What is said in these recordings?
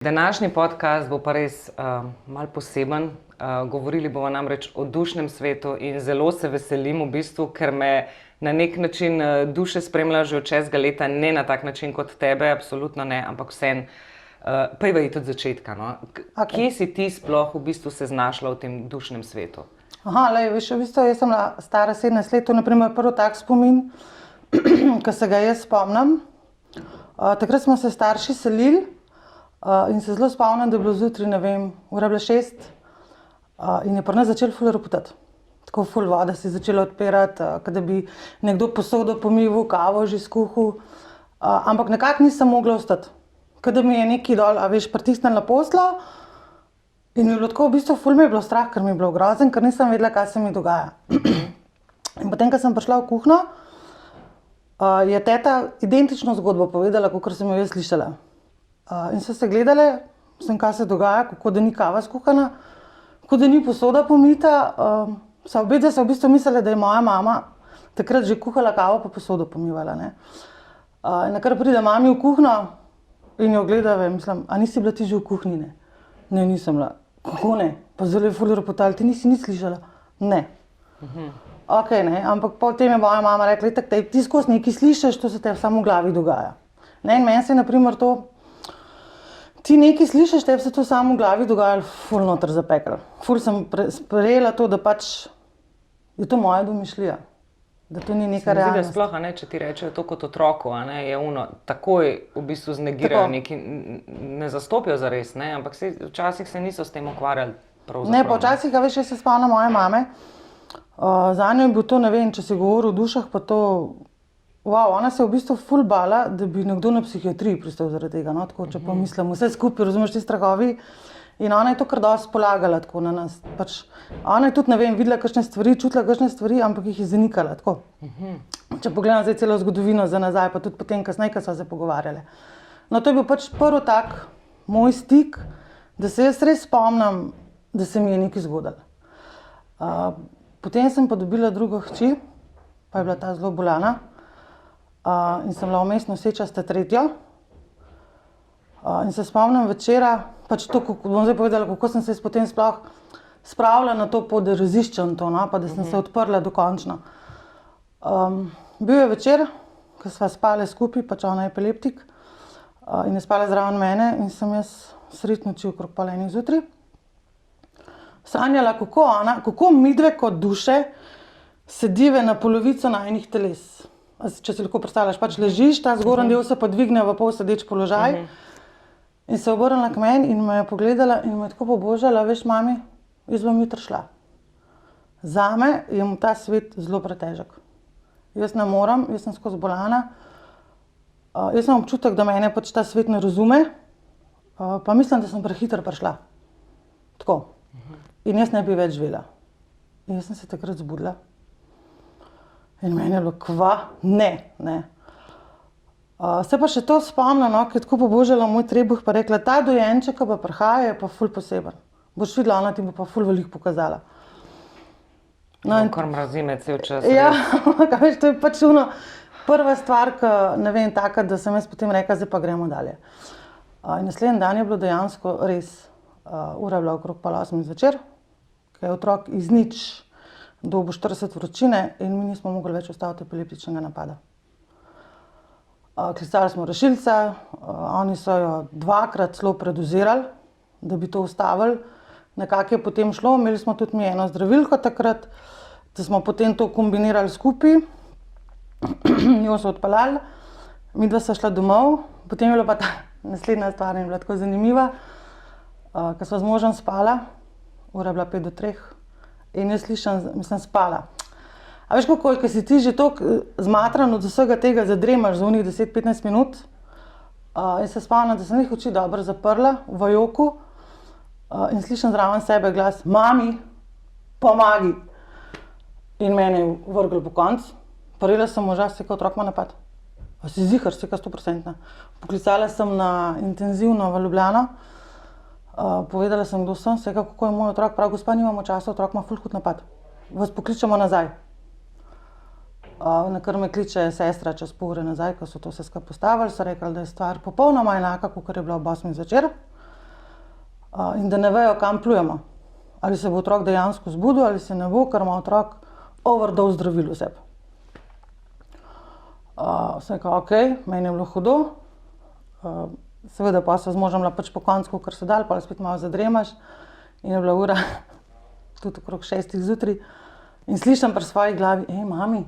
Današnji podcast bo pa res malo poseben. Govorili bomo namreč o dušnem svetu in zelo se veselim v bistvu, ker me na nek način duše spremlja že od 6 leta, ne na tak način kot tebe, absolutno ne, ampak vseeno. Pojva iti od začetka. No? Kje si ti sploh v bistvu se znašla v tem dušnem svetu? Veš, v bistvu jaz sem stara 17 let, to je naprimer prvi tak spomin, ki se ga jaz spomnim. Takrat smo se starši selili in se zelo spomnim, da je bilo zjutraj, ne vem, ura je bila 6 in je pri nas začelo ful ropotati. Tako ful voda se je začela odpirati, da bi nekdo posodo pomival, kavo že skuhal, ampak nekako nisem mogla ostati. Da mi je nekaj dol, pritisnilo na poslo in mi je bilo tako, v bistvu ful mi je bilo strah, ker mi je bilo grozen, ker nisem vedela, kaj se mi dogaja. In potem, ko sem prišla v kuhinjo, je teta identično zgodbo povedala, kot sem jo jaz slišala. In so se gledale, kaj se dogaja, kako da ni kava skuhana, kako da ni posoda pomita. Obedve so v bistvu mislile, da je moja mama takrat že kuhala kavo pa posodo pomivala. Ne? In nakar pride mami v kuhinjo in jo gleda, mislim, a nisi bila ti že v kuhinji? Ne, ne, nisem bila. Kako ne? Pa zelo je ful ropotalo, ti nisi nič slišala? Ne. Ok, ne, ampak potem je moja mama rekla, ti skozi nekaj slišiš, to se te samo v glavi dogaja. Ne, in meni se je naprimer to, ti nekaj slišiš, tebi se to samo v glavi dogaja, ful noter zapekel. Ful sem sprejela to, da pač je to moja domišljija, da to ni neka realnost. Sploh, če ti rečejo to kot otroku, je takoj v bistvu znegirajo neki, ne zastopijo zares, ampak včasih se niso s tem ukvarjali pravzaprav. Ne, pa včasih, veš, jaz se spomnim moje mame, zanjo je bil to, ne vem, če si govoril o dušah, pa to, ona se je v bistvu ful bala, da bi nekdo na psihiatriji pristal zaradi tega, no, tako, če pomislim, vse skupaj, razumeš, ti strahovi. In ona je to kar dosti polagala tako na nas. Pač, ona je tudi, ne vem, videla kakšne stvari, čutila kakšne stvari, ampak jih je zanikala, tako. Če pogledam zdaj celo zgodovino za nazaj, pa tudi potem kasneje, ko sva se pogovarjale. No, to je bil pač prvi tak moj stik, da se jaz res spomnim, da se mi je nekaj zgodilo. Potem sem pa dobila drugo hči, pa je bila ta zelo bolana. In sem bila vmes nosečasta tretjo. In se spomnim večera, pač to, bom zdaj povedala, kako sem se potem sploh spravila na to pot, da raziščem to, no, pa da sem se odprla dokončno. Bil je večer, ko sva spale skupaj, pač ona je epileptik, in je spala zraven mene in sem jaz sredi noči okrog 1:30 zjutraj sanjala, kako midve kot duše sedive na polovico najinih teles. Če si lahko predstavljaš, pač ležiš, ta zgornji del se pa dvigne v pol sedeč položaj. In se obrnila k meni in me je pogledala in me je tako pobožala, veš, mami, jaz bom jutri šla. Zame je ta svet zelo pretežek. Jaz ne morem, jaz sem skozi bolana. Jaz imam občutek, da mene pač ta svet ne razume, pa mislim, da sem prehitro prišla. Tako. In jaz ne bi več živela. In jaz sem se takrat zbudila. In meni je bilo, kva? Ne. Se pa še to spomnim, ker je tako pobožala moj trebuh, pa rekla, ta dojenček, ki pa prihaja, je pa ful poseben. Boš videla, ona ti bo pa ful veliko pokazala. Kar mrazi me cel čas. Ja, veš, to je pač prva stvar, ne vem, taka, da sem jaz potem rekla, zdaj pa gremo dalje. In naslednji dan je bilo dejansko res, ura je bila okrog 7:30 zvečer, ker je otrok iz nič dobil 40 vročine in mi nismo mogli več ustaviti epileptičnega napada. Klicali smo rešilca, oni so jo 2-krat celo predozirali, da bi to ustavili. Nekako je potem šlo, imeli smo tudi mi eno zdravilko takrat, da smo potem to kombinirali skupaj, jo so odpeljali, midva sta šla domov, potem je bila pa ta naslednja stvar in je bila tako zanimiva, ko sva z možem spala, ura je bila 2:55 in jaz slišim, mislim, spala. A veš kako, ko si ti že toliko zmatran od vsega tega, zadremaš za onih 10-15 minut, in se spomnim, da sem jih oči dobro zaprla v joku in slišim zraven sebe glas, mami, pomagi. In mene je vrglo po koncu. Prijela sem moža, se kao otrok ima napad. A si ziher, se kao 100%. Poklicala sem na intenzivno v Ljubljano, povedala sem, kdo sem, se kao, kako je moj otrok, prav gospa, nimamo časa, otrok ima ful hud napad. Vas pokličemo nazaj. Na kar me kliče sestra čez pol ure nazaj, ko so to vse skupaj postavili, so rekli, da je stvar popolnoma enaka, kot je bila ob 8 zvečer. in da ne vejo, kam plujemo. Ali se bo otrok dejansko zbudil, ali se ne bo, ker ima otrok overdose zdravil v sebi. Sem rekla, ok, meni je bilo hudo. Seveda pa se z možem pač po koncu, kar se dal, pa spet malo zadremaš. In je bila ura tudi okrog 6 zjutraj. In slišim pri svoji glavi, mami,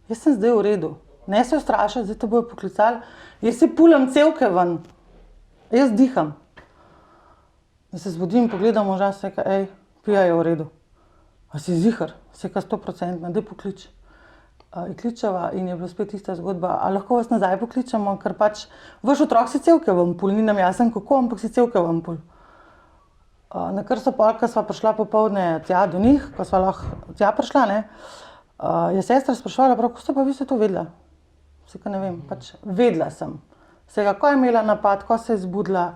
jaz sem zdaj v redu. Ne se ustrašiti, zdaj te bojo poklicali. Jaz si pulam cevke ven. Jaz diham. Da se zbudim, pogledam moža, se reka, Pija je v redu. A si ziher? Se reka 100%, daj poklič. Je kličeva in je bila spet ista zgodba. A lahko vas nazaj pokličemo, ker pač vaš otrok si cevke ven pul, ni nam jasen kako, ampak si cevke ven pul. Na kar so pol, ko sva prišla popoldne tja do njih, ko sva lahko tja prišla, ne, je sestra spraševala, prav, ko ste pa vi se to vedela? Se ka ne vem, pač vedela sem. Se ga, ko je imela napad, ko se je zbudila,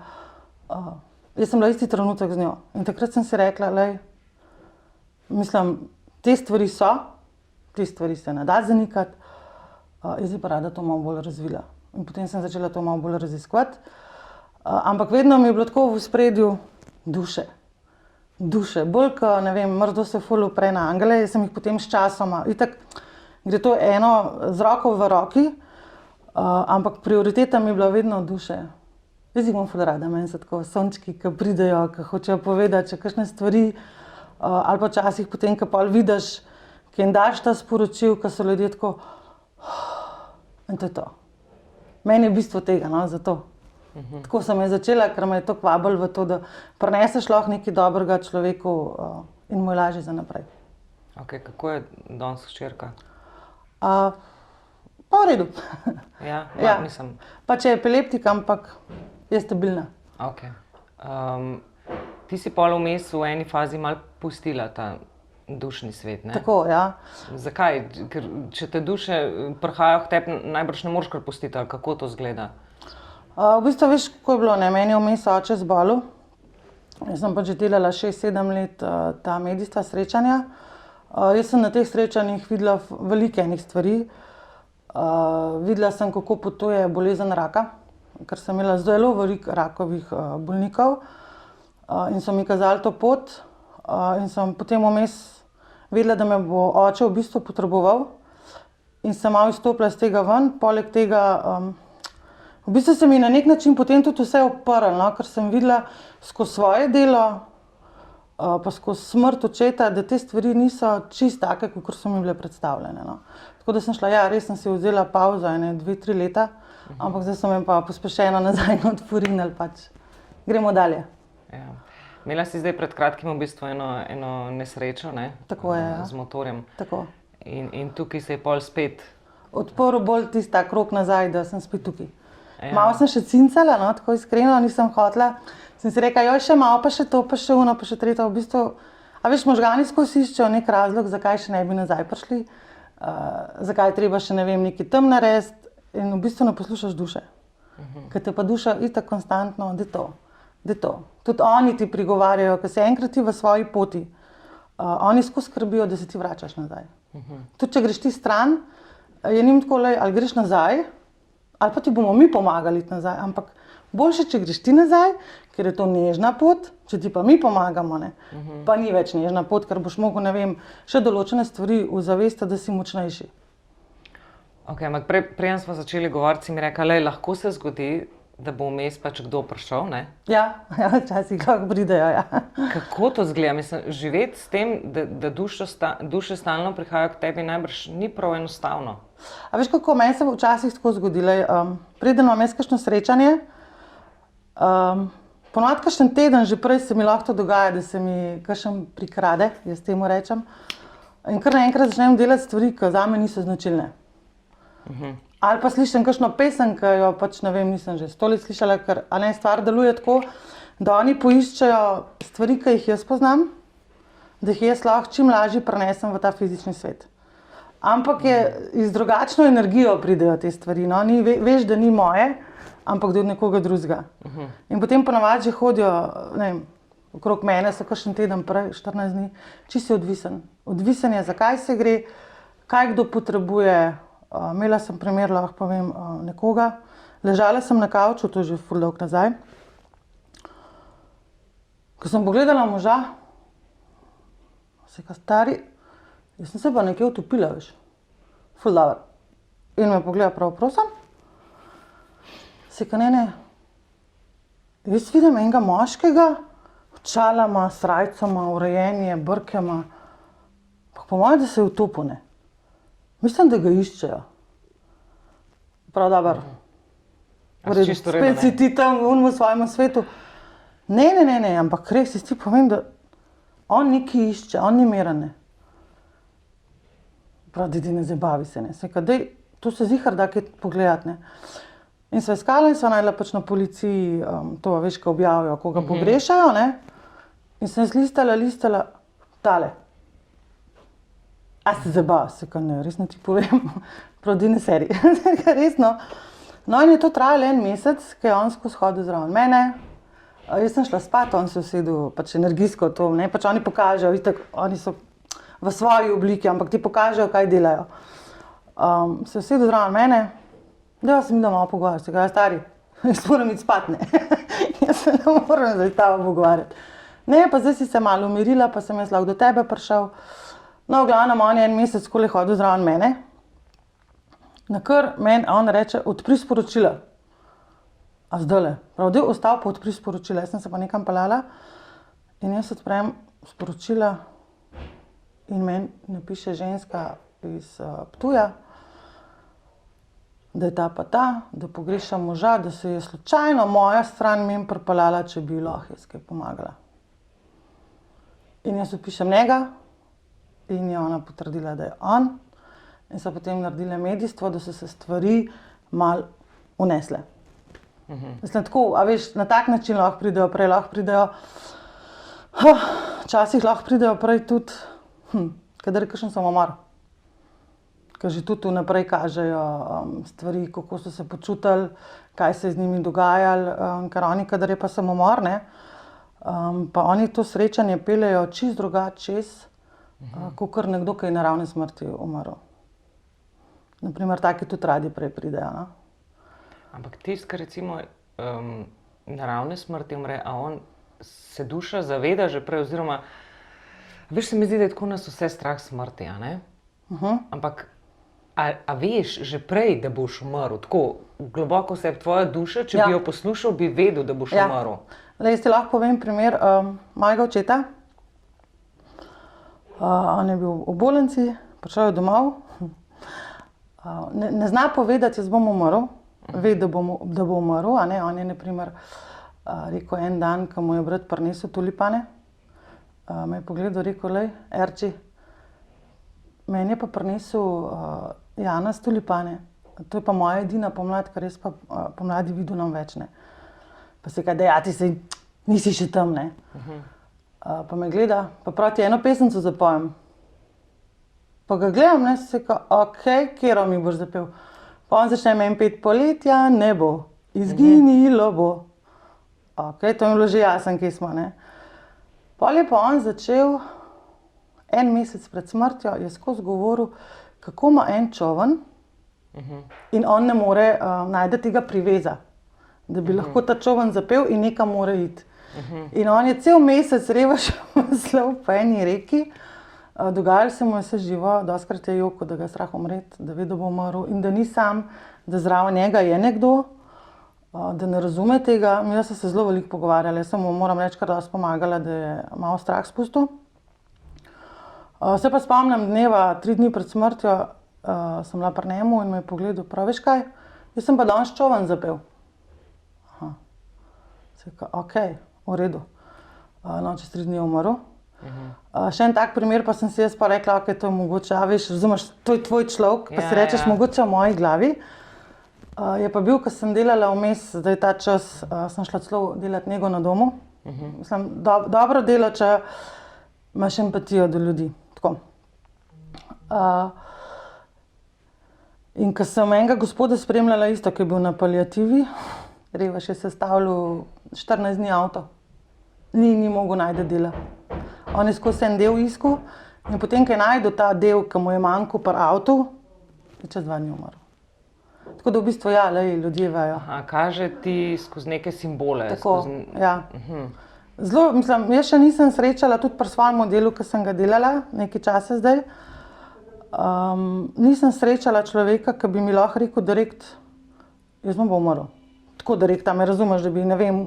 jaz sem bila isti trenutek z njo. In takrat sem si rekla, mislim, te stvari so, te stvari se ne da zanikati, jaz bi pa rada to malo bolj razvila. In potem sem začela to malo bolj raziskovati. Ampak vedno mi je bilo tako v ospredju duše. Duše. Bolj, ko, ne vem, mrzdo se ful upre na angele, jaz sem jih potem s časoma, itak gre to eno z roko v roki, ampak prioriteta mi je bila vedno duše. Jaz jih imam ful rada, meni so tako sončki, ki pridejo, ki hočejo povedati, če kakšne stvari, ali pa včasih potem, ko pol vidiš, ki jim daš ta sporočil, ko so ljudje tako, in to je to. Meni je bistvo tega, no, zato. Tako sem je začela, ker me je to kvabilo v to, da prineseš lahko nekaj dobrega človeku in mu je lažje za naprej. Ok, kako je danes hčerka? Pa v redu. Ja, mislim. Pač je epileptik, ampak je stabilna. Ok. Ti si pol vmes v eni fazi malo pustila ta dušni svet, ne? Tako, ja. Zakaj? Ker če te duše prihajajo k tebi, najbrž ne moreš kar pustiti, ali kako to izgleda? V bistvu, veš, kako je bilo, ne? Meni je vmes oče zbolel. Jaz sem pač že delala 6-7 let ta medijska srečanja. Jaz sem na teh srečanjih videla veliko enih stvari. Videla sem, kako potuje bolezen raka, ker sem imela zelo veliko rakovih bolnikov in so mi kazali to pot. In sem potem vmes vedela, da me bo oče v bistvu potreboval in sem malo izstopila iz tega ven. Poleg tega v bistvu se mi na nek način potem tudi vse oprlo, no? Ker sem videla skozi svoje delo, pa skozi smrt očeta, da te stvari niso čisto take, kot so mi bile predstavljene, no? Tako da sem šla, res sem si vzela pavzo, 2-3 leta, ampak zdaj so me pa pospešeno nazaj odporinili, pač gremo dalje. Ja. Imela si zdaj pred kratkim v bistvu eno nesrečo, ne? Tako je, ja. Z motorjem. Tako. In tukaj se je pol spet odprl bolj tista krog nazaj, da sem spet tukaj. Malo sem še cincala, no, tako iskreno, nisem hotela. Sem si rekla, še malo, pa še to, pa še ono, pa še tretje. V bistvu, a veš, možgani skozi iščejo nek razlog, zakaj še ne bi nazaj prišli, zakaj je treba še, ne vem, nekaj tam narediti in v bistvu ne poslušaš duše. Ker te pa duša itak konstantno, da je to. Tudi oni ti prigovarjajo, ker se enkrat ti v svoji poti, oni skozi skrbijo, da se ti vračaš nazaj. Tudi če greš ti stran, je njim tako, ali greš nazaj, ali pa ti bomo mi pomagali nazaj, ampak boljše, če greš ti nazaj, ker je to nežna pot, če ti pa mi pomagamo, ne, pa ni več nežna pot, ker boš mogel, ne vem, še določene stvari uzavesti, da si močnejši. Ok, ampak prej smo začeli govoriti, si mi rekla, lahko se zgodi, da bo vmes pač kdo prišel, ne? Ja, včasih lahko pridejo, ja. Kako to izgleda? Mislim, živeti s tem, da duše stalno prihajajo k tebi, najbrž ni prav enostavno. A veš kako, meni se bo včasih tako zgodilo, preden imam jaz kakšno srečanje, ponovadi kakšen teden že prej se mi lahko to dogaja, da se mi kakšen prikrade, jaz temu rečem, in kar naenkrat začnem delati stvari, ki zame niso značilne. Ali pa slišim kakšno pesem, ki jo pač, ne vem, nisem že 100 let slišala, ker stvar deluje tako, da oni poiščejo stvari, ki jih jaz poznam, da jih jaz lahko čim lažje prenesem v ta fizični svet. Ampak iz drugačno energijo pridejo te stvari, no, veš, da ni moje, ampak da je od nekoga drugega. In potem ponavadi že hodijo, ne vem, okrog mene so kakšen teden prej, 14 dni, čisto si odvisen. Odvisen je, zakaj se gre, kaj kdo potrebuje. Imela sem primer, lahko povem, nekoga. Ležala sem na kavču, to je že ful dolgo nazaj. Ko sem pogledala moža, se ka stari, jaz sem se pa nekje utopila, veš. Ful dobro. In me pogleda prav, prosim. Se ka ne, jaz vidim enega moškega, očalama, srajcama, urejenje, brkema. Po mojem, da se je utopil, ne. Mislim, da ga iščejo. Prav dobro. V redu, spet si ti tam v svojem svetu. Ne, ampak res, jaz ti povem, da on nekaj išče, on ni miren, ne. Prav, da ti ne zabavi se, ne. Se ka, dej, tu se zihar da kaj pogledati, ne. In sva iskala in sva najdla pač na policiji, to veš, ko objavijo, koga pogrešajo, ne. In sem jaz listala, tale. A se zabava, se ka ne, resno ti povem, prav dine serije, resno. No in je to trajalo 1 mesec, ko je on skozi hodil zraven mene. Jaz sem šla spat, on se usedel pač energijsko to, ne, pač oni pokažejo, itak, oni so v svoji obliki, ampak ti pokažejo, kaj delajo. Se usedel zraven mene, da se mi da malo pogovarjati, se ga, stari, jaz moram iti spat, ne. Jaz se ne moram zdaj s tabo pogovarjati. Ne, pa zdaj si se malo umirila, pa sem jaz lahko do tebe prišel. No, v glavnem, on je 1 mesec skoli hodil zraven mene. Nakar meni on reče, odpri sporočila. A zdajle, prav, del ostal pa odpri sporočila. Jaz sem se pa nekam peljala in jaz odprem sporočila in meni napiše ženska iz Ptuja, da je ta pa ta, da pogreša moža, da se je slučajno moja stran mimo pripeljala, če bi lahko jaz kaj pomagala. In jaz opišem njega in je ona potrdila, da je on. In so potem naredile medijstvo, da so se stvari malo unesle. Mislim, tako, a veš, na tak način lahko pridejo, prej lahko pridejo, včasih lahko pridejo prej tudi, kadar je kakšen samomor. Ker že tudi vnaprej kažejo stvari, kako so se počutili, kaj se je z njimi dogajalo, ker oni, kadar je pa samomor, ne, pa oni to srečanje peljejo čisto drugače čez, kakor nekdo, ki je naravne smrti umrl. Naprimer, taki tudi radi prej pridejo, no. Ampak tisti, ki recimo naravne smrti umre, a on se duša zaveda že prej, oziroma, veš, se mi zdi, da je tako nas vse strah smrti, a ne? Ampak, a veš že prej, da boš umrl, tako globoko v sebi tvoja duša, če bi jo poslušal, bi vedel, da boš umrl? Jaz ti lahko povem primer mojega očeta. On je bil v bolnici, prišel je domov. Ne zna povedati, jaz bom umrl, ve, da bo umrl, a ne, on je na primer rekel en dan, ko mu je brat prinesel tulipane, me je pogledal, rekel, lej, Erči, meni je pa prinesel Janez tulipane, to je pa moja edina pomlad, ker jaz pa pomladi videl nam več, ne. Pa se kaj, dej, ti se nisi še tam, ne. Pa me gleda, pa prav ti eno pesemco zapojem. Pa ga gledam, ne, se ka, okej, katero mi boš zapel? Pa on začne meni peti Poletja ne bo, izginilo bo. Okej, to mi je bilo že jasno, kje smo, ne. Pol je pa on začel, 1 mesec pred smrtjo, je skozi govoril, kako ima en čoln in on ne more najti tega priveza, da bi lahko ta čoln zapel in nekam mora iti. In on je cel mesec revež slal po eni reki, dogajalo se mu je vse živo, dostikrat je jokal, da ga je strah umreti, da ve, da bo umrl in da ni sam, da zraven njega je nekdo, da ne razume tega. Jaz sem se zelo veliko pogovarjala, jaz sem mu, moram reči, kar dosti pomagala, da je malo strah spustil. Se pa spomnim dneva, 3 dni pred smrtjo, sem bila pri njemu in me je pogledal, prav, veš kaj, jaz sem pa danes čoln zapel. Se ka, okej, v redu. No, čez 3 dni je umrl. Še en tak primer, pa sem si jaz pa rekla, okej, to je mogoče, a veš, razumeš, to je tvoj človek, pa si rečeš, mogoče v moji glavi. Je pa bil, ko sem delala vmes, zdaj ta čas, sem šla celo delati nego na domu. Mislim, dobro delo, če imaš empatijo do ljudi, tako. In ko sem enega gospoda spremljala isto, ki je bil na paliativi, revež je sestavljal 14 dni avto. Ni mogel najti dela. On je skozi en del iskal in potem, ko je našel ta del, ki mu je manjkal pri avtu, je čez 2 dni umrl. Tako da v bistvu, ja, ljudje vejo. Kaže ti skozi neke simbole. Tako, ja. Zelo, mislim, jaz še nisem srečala, tudi pri svojem delu, ki sem ga delala nekaj časa zdaj. Nisem srečala človeka, ki bi mi lahko rekel direkt, jaz bom umrl. Tako direkt, me razumeš, da bi, ne vem,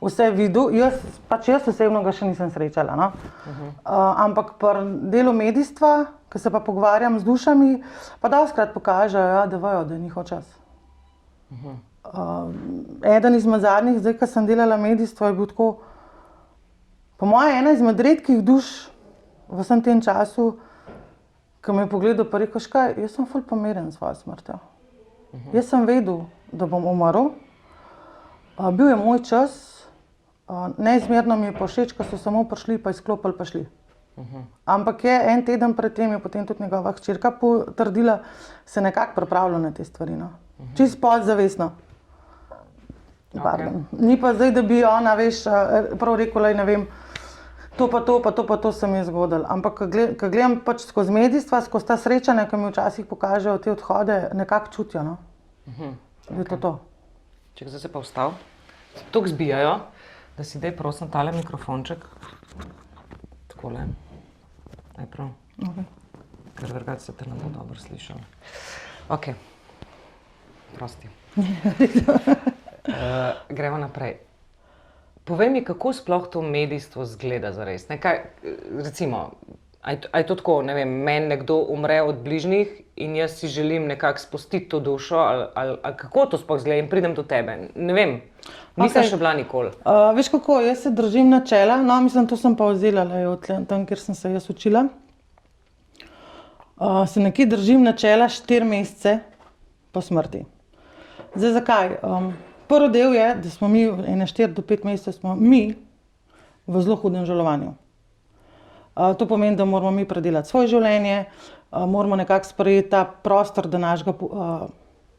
vse videl. Jaz osebno ga še nisem srečala. No? Ampak pri delu medijstva, ko se pa pogovarjam z dušami, pa dostikrat pokažejo, ja, da vejo, da je njihov čas. Eden izmed zadnjih, zdaj, ko sem delala medijstvo, je bil tako, po moje, ena izmed redkih duš v vsem tem času, ki me je pogledal pa rekel, škaj, jaz sem ful pomiren s svojo smrtjo. Jaz sem vedel, da bom umrl. Bil je moj čas, neizmerno mi je všeč, ko so samo prišli, pa izklopili, pa šli. Ampak je en teden pred tem, je potem tudi njegova hčerka potrdila, se nekako pripravlja na te stvari. No? Čisto podzavestno. Okay. Ni pa zdaj, da bi ona, veš, prav rekla, ne vem, to pa to se mi je zgodilo. Ampak, ko gledam pač skozi medijstva, skozi ta srečanja, ki mi včasih pokažejo te odhode, nekako čutijo, no? Da je to. Če zdaj se pa vstav, toliko zbijajo, da si daj prosim tale mikrofonček. Takole. Najprav. Ker drugače se te ne bo dobro slišalo. Ok. Prosti. Gremo naprej. Povej mi, kako sploh to medijstvo izgleda zares? Recimo, a je to tako, ne vem, meni nekdo umre od bližnjih in jaz si želim nekako spustiti to dušo, ali kako to sploh izgleda in pridem do tebe? Ne vem, nisem še bila nikoli. Veš kako, jaz se držim načela, no mislim, to sem pa vzela od tam, kjer sem se jaz učila. Se nekje držim načela 4 mesece po smrti. Zdaj, zakaj? Prvi del je, da smo mi, 4 do 5 mesecev smo mi v zelo hudem žalovanju. To pomeni, da moramo mi predelati svoje življenje, moramo nekako sprejeti ta prostor, da našega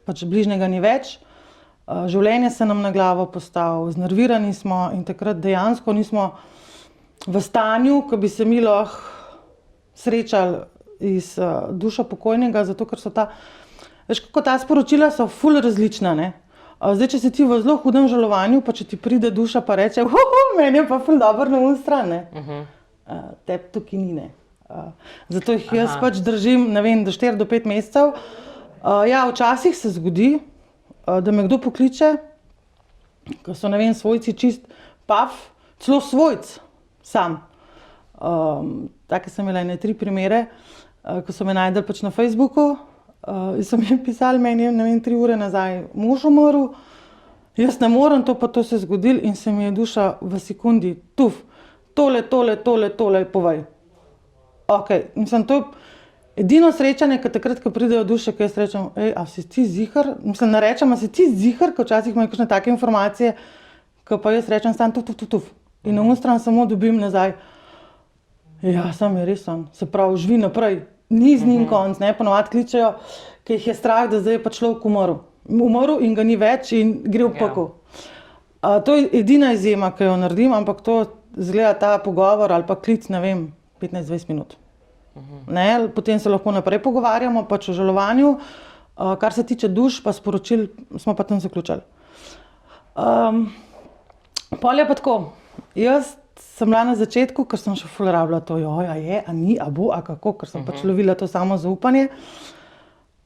pač bližnjega ni več. Življenje se nam na glavo postavi, znervirani smo in takrat dejansko nismo v stanju, ko bi se mi lahko srečali iz dušo pokojnega, zato ker so veš, kako ta sporočila so ful različna, ne? Zdaj, če si ti v zelo hudem žalovanju, pa če ti pride duša pa reče, meni je pa ful dobro na onu stran, ne? Tebi tukaj ni, ne. Zato jih jaz pač držim, ne vem, do 4 do 5 mesecev. Ja, včasih se zgodi, da me kdo pokliče, ko so, ne vem, svojci čist paf, celo svojc sam. Take sem imela 3 primere, ko so me najdeli pač na Facebooku. So mi pisali, meni je, ne vem, 3 ure nazaj mož umrl, jaz ne morem, to pa to se je zgodilo in se mi je duša v sekundi, tole, povej. Ok, mislim, to je edino srečanje, ko takrat, ko pridejo duše, ko jaz rečem, a si ti ziher? Mislim, ne rečem, a si ti ziher, ko včasih imajo kakšne take informacije, ko pa jaz rečem, stan tuf. In na onu stran samo dobim nazaj, ja, sam je res on, se pravi, živi naprej. Ni z njim konc, ne, ponovadi kličejo, ki jih je strah, da zdaj je pa človek umrl in ga ni več in gre v pekel. To je edina izjema, ki jo naredim, ampak to izgleda ta pogovor ali pa klic, ne vem, 15-20 minut. Ne, potem se lahko naprej pogovarjamo, pač o žalovanju, kar se tiče duš, pa sporočil, smo pa tam zaključili. Pol je pa tako, jaz sem bila na začetku, ker sem še ful rabila to, a je, a ni, a bo, a kako, ker sem pač lovila to samo zaupanje.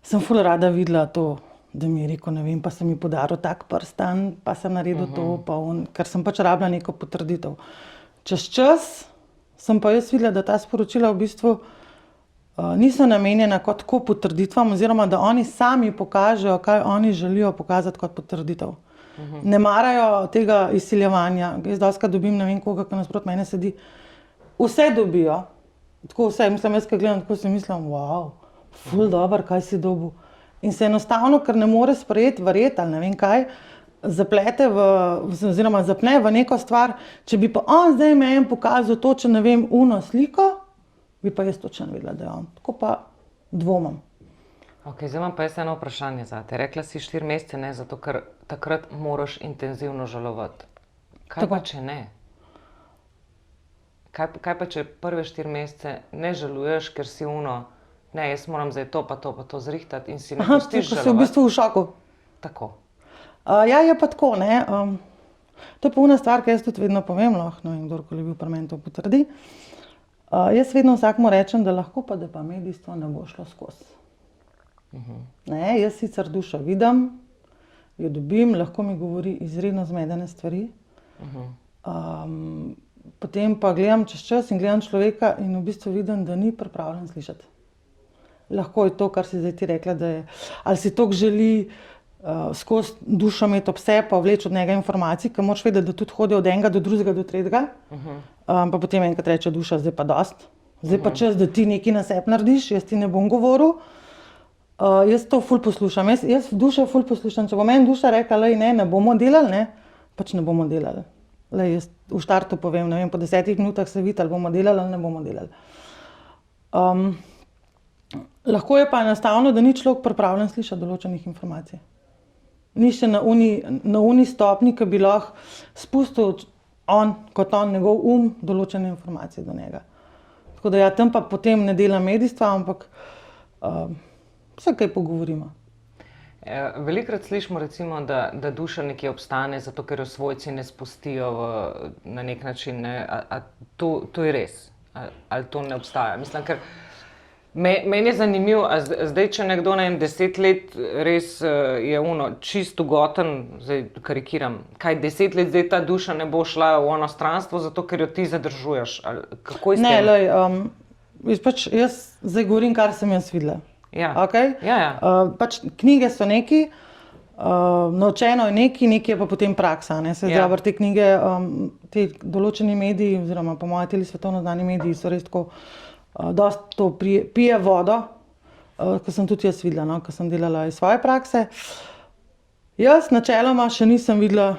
Sem ful rada videla to, da mi je rekel, ne vem, pa sem mi podaril tak prstan, pa sem naredil to, pa ker sem pač rabila neko potrditev. Čez čas sem pa jaz videla, da ta sporočila v bistvu niso namenjena kot tako potrditvam, oziroma da oni sami pokažejo, kaj oni želijo pokazati kot potrditev. Ne marajo tega izsiljevanja. Jaz dostikrat dobim, ne vem koga, ki nasproti mene sedi. Vse dobijo. Tako vse. Mislim, jaz, ko gledam, tako si mislim, wow, ful dobro, kaj si dobil. In se enostavno, ker ne more sprejeti, verjeti ali ne vem kaj, zaplete oziroma zapne v neko stvar. Če bi pa on zdaj meni pokazal točno, ne vem, uno sliko, bi pa jaz točno vedela, da je on. Tako pa dvomam. Ok, zdaj imam pa jaz eno vprašanje zate. Rekla si 4 mesece ne, zato ker takrat moraš intenzivno žalovati. Kaj pa če ne? Kaj pa če prve 4 mesece ne žaluješ, ker si ne, jaz moram zdaj to pa to zrihtati in si ne pustiš žalovati? Ko si v bistvu v šoku. Tako. Ja, je pa tako, ne. To je pa una stvar, ki jaz tudi vedno povem, lahko, no, in kdorkoli bil pri meni to potrdi. Jaz vedno vsakmu rečem, da lahko pa, da pa medijstvo ne bo šlo skozi. Ne, jaz sicer dušo vidim, jo dobim, lahko mi govori izredno zmedene stvari. Potem pa gledam čez čas in gledam človeka in v bistvu vidim, da ni pripravljen slišati. Lahko je to, kar si zdaj ti rekla, da je, ali si toliko želi skozi dušo imeti ob sebi, pa vleči od njega informacij, ker moraš vedeti, da tudi hodi od enega do drugega do tretjega. Pa potem enkrat reče duša, zdaj pa dost. Zdaj pa čas, da ti nekaj na sebi narediš, jaz ti ne bom govoril. Jaz to ful poslušam, jaz dušo ful poslušam. Če bo meni duša rekla, lej, ne bomo delali, ne, pač ne bomo delali. Lej, jaz v štartu povem, ne vem, po 10 minutah se vidi, ali bomo delali ali ne bomo delali. Lahko je pa enostavno, da ni človek pripravljen slišati določenih informacij. Ni še na uni stopni, ki bi lahko spustil kot on, njegov določene informacije do njega. Tako da ja, tam pa potem ne delam medijstva, ampak vse kaj pogovorimo. Velikokrat slišimo, recimo, da duša nekje obstane, zato ker jo svojci ne spustijo na nek način. Ne? A to je res? Ali to ne obstaja? Mislim, ker meni je zanimivo, zdaj, če nekdo na 10 let res je čist ugoten, zdaj karikiram, kaj 10 let zdaj ta duša ne bo šla v ono stranstvo, zato ker jo ti zadržuješ? Kako je s tem? Ne, lej, jaz zdaj govorim, kar sem jaz videla. Ja. Okay? Ja. Pač knjige so neki, naučeno je neki je pa potem praksa. Zdaj te knjige, te določeni mediji, oziroma po mojem teli svetovno znani mediji so res tako, dosti to pije vodo, ko sem tudi jaz videla, no, ko sem delala iz svoje prakse. Jaz načeloma še nisem videla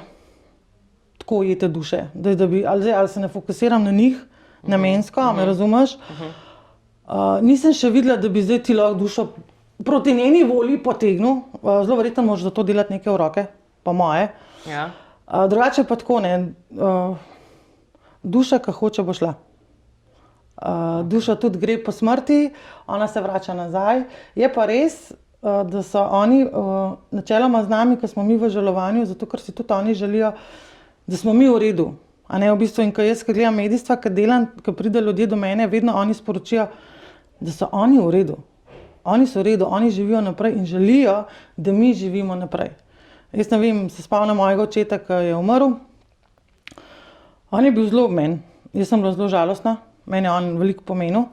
tako ujete duše, ali se ne fokusiram na njih namensko, me razumeš? Nisem še videla, da bi zdaj ti lahko dušo proti njeni volji potegnil. Zelo verjetno moraš za to delati nekaj v roke, po moje. Ja. Drugače pa tako, ne. Duša, ki hoče, bo šla. Duša tudi gre po smrti, ona se vrača nazaj. Je pa res, da so oni načeloma z nami, ko smo mi v žalovanju, zato ker si tudi oni želijo, da smo mi v redu. A ne, v bistvu, in ko jaz gledam medijstva, ko delam, ko pride ljudje do mene, vedno oni sporočijo, da so oni v redu. Oni so v redu, oni živijo naprej in želijo, da mi živimo naprej. Jaz ne vem, se spomnim mojega očeta, ki je umrl. On je bil zelo ob meni. Jaz sem bila zelo žalostna, meni je on veliko pomenil.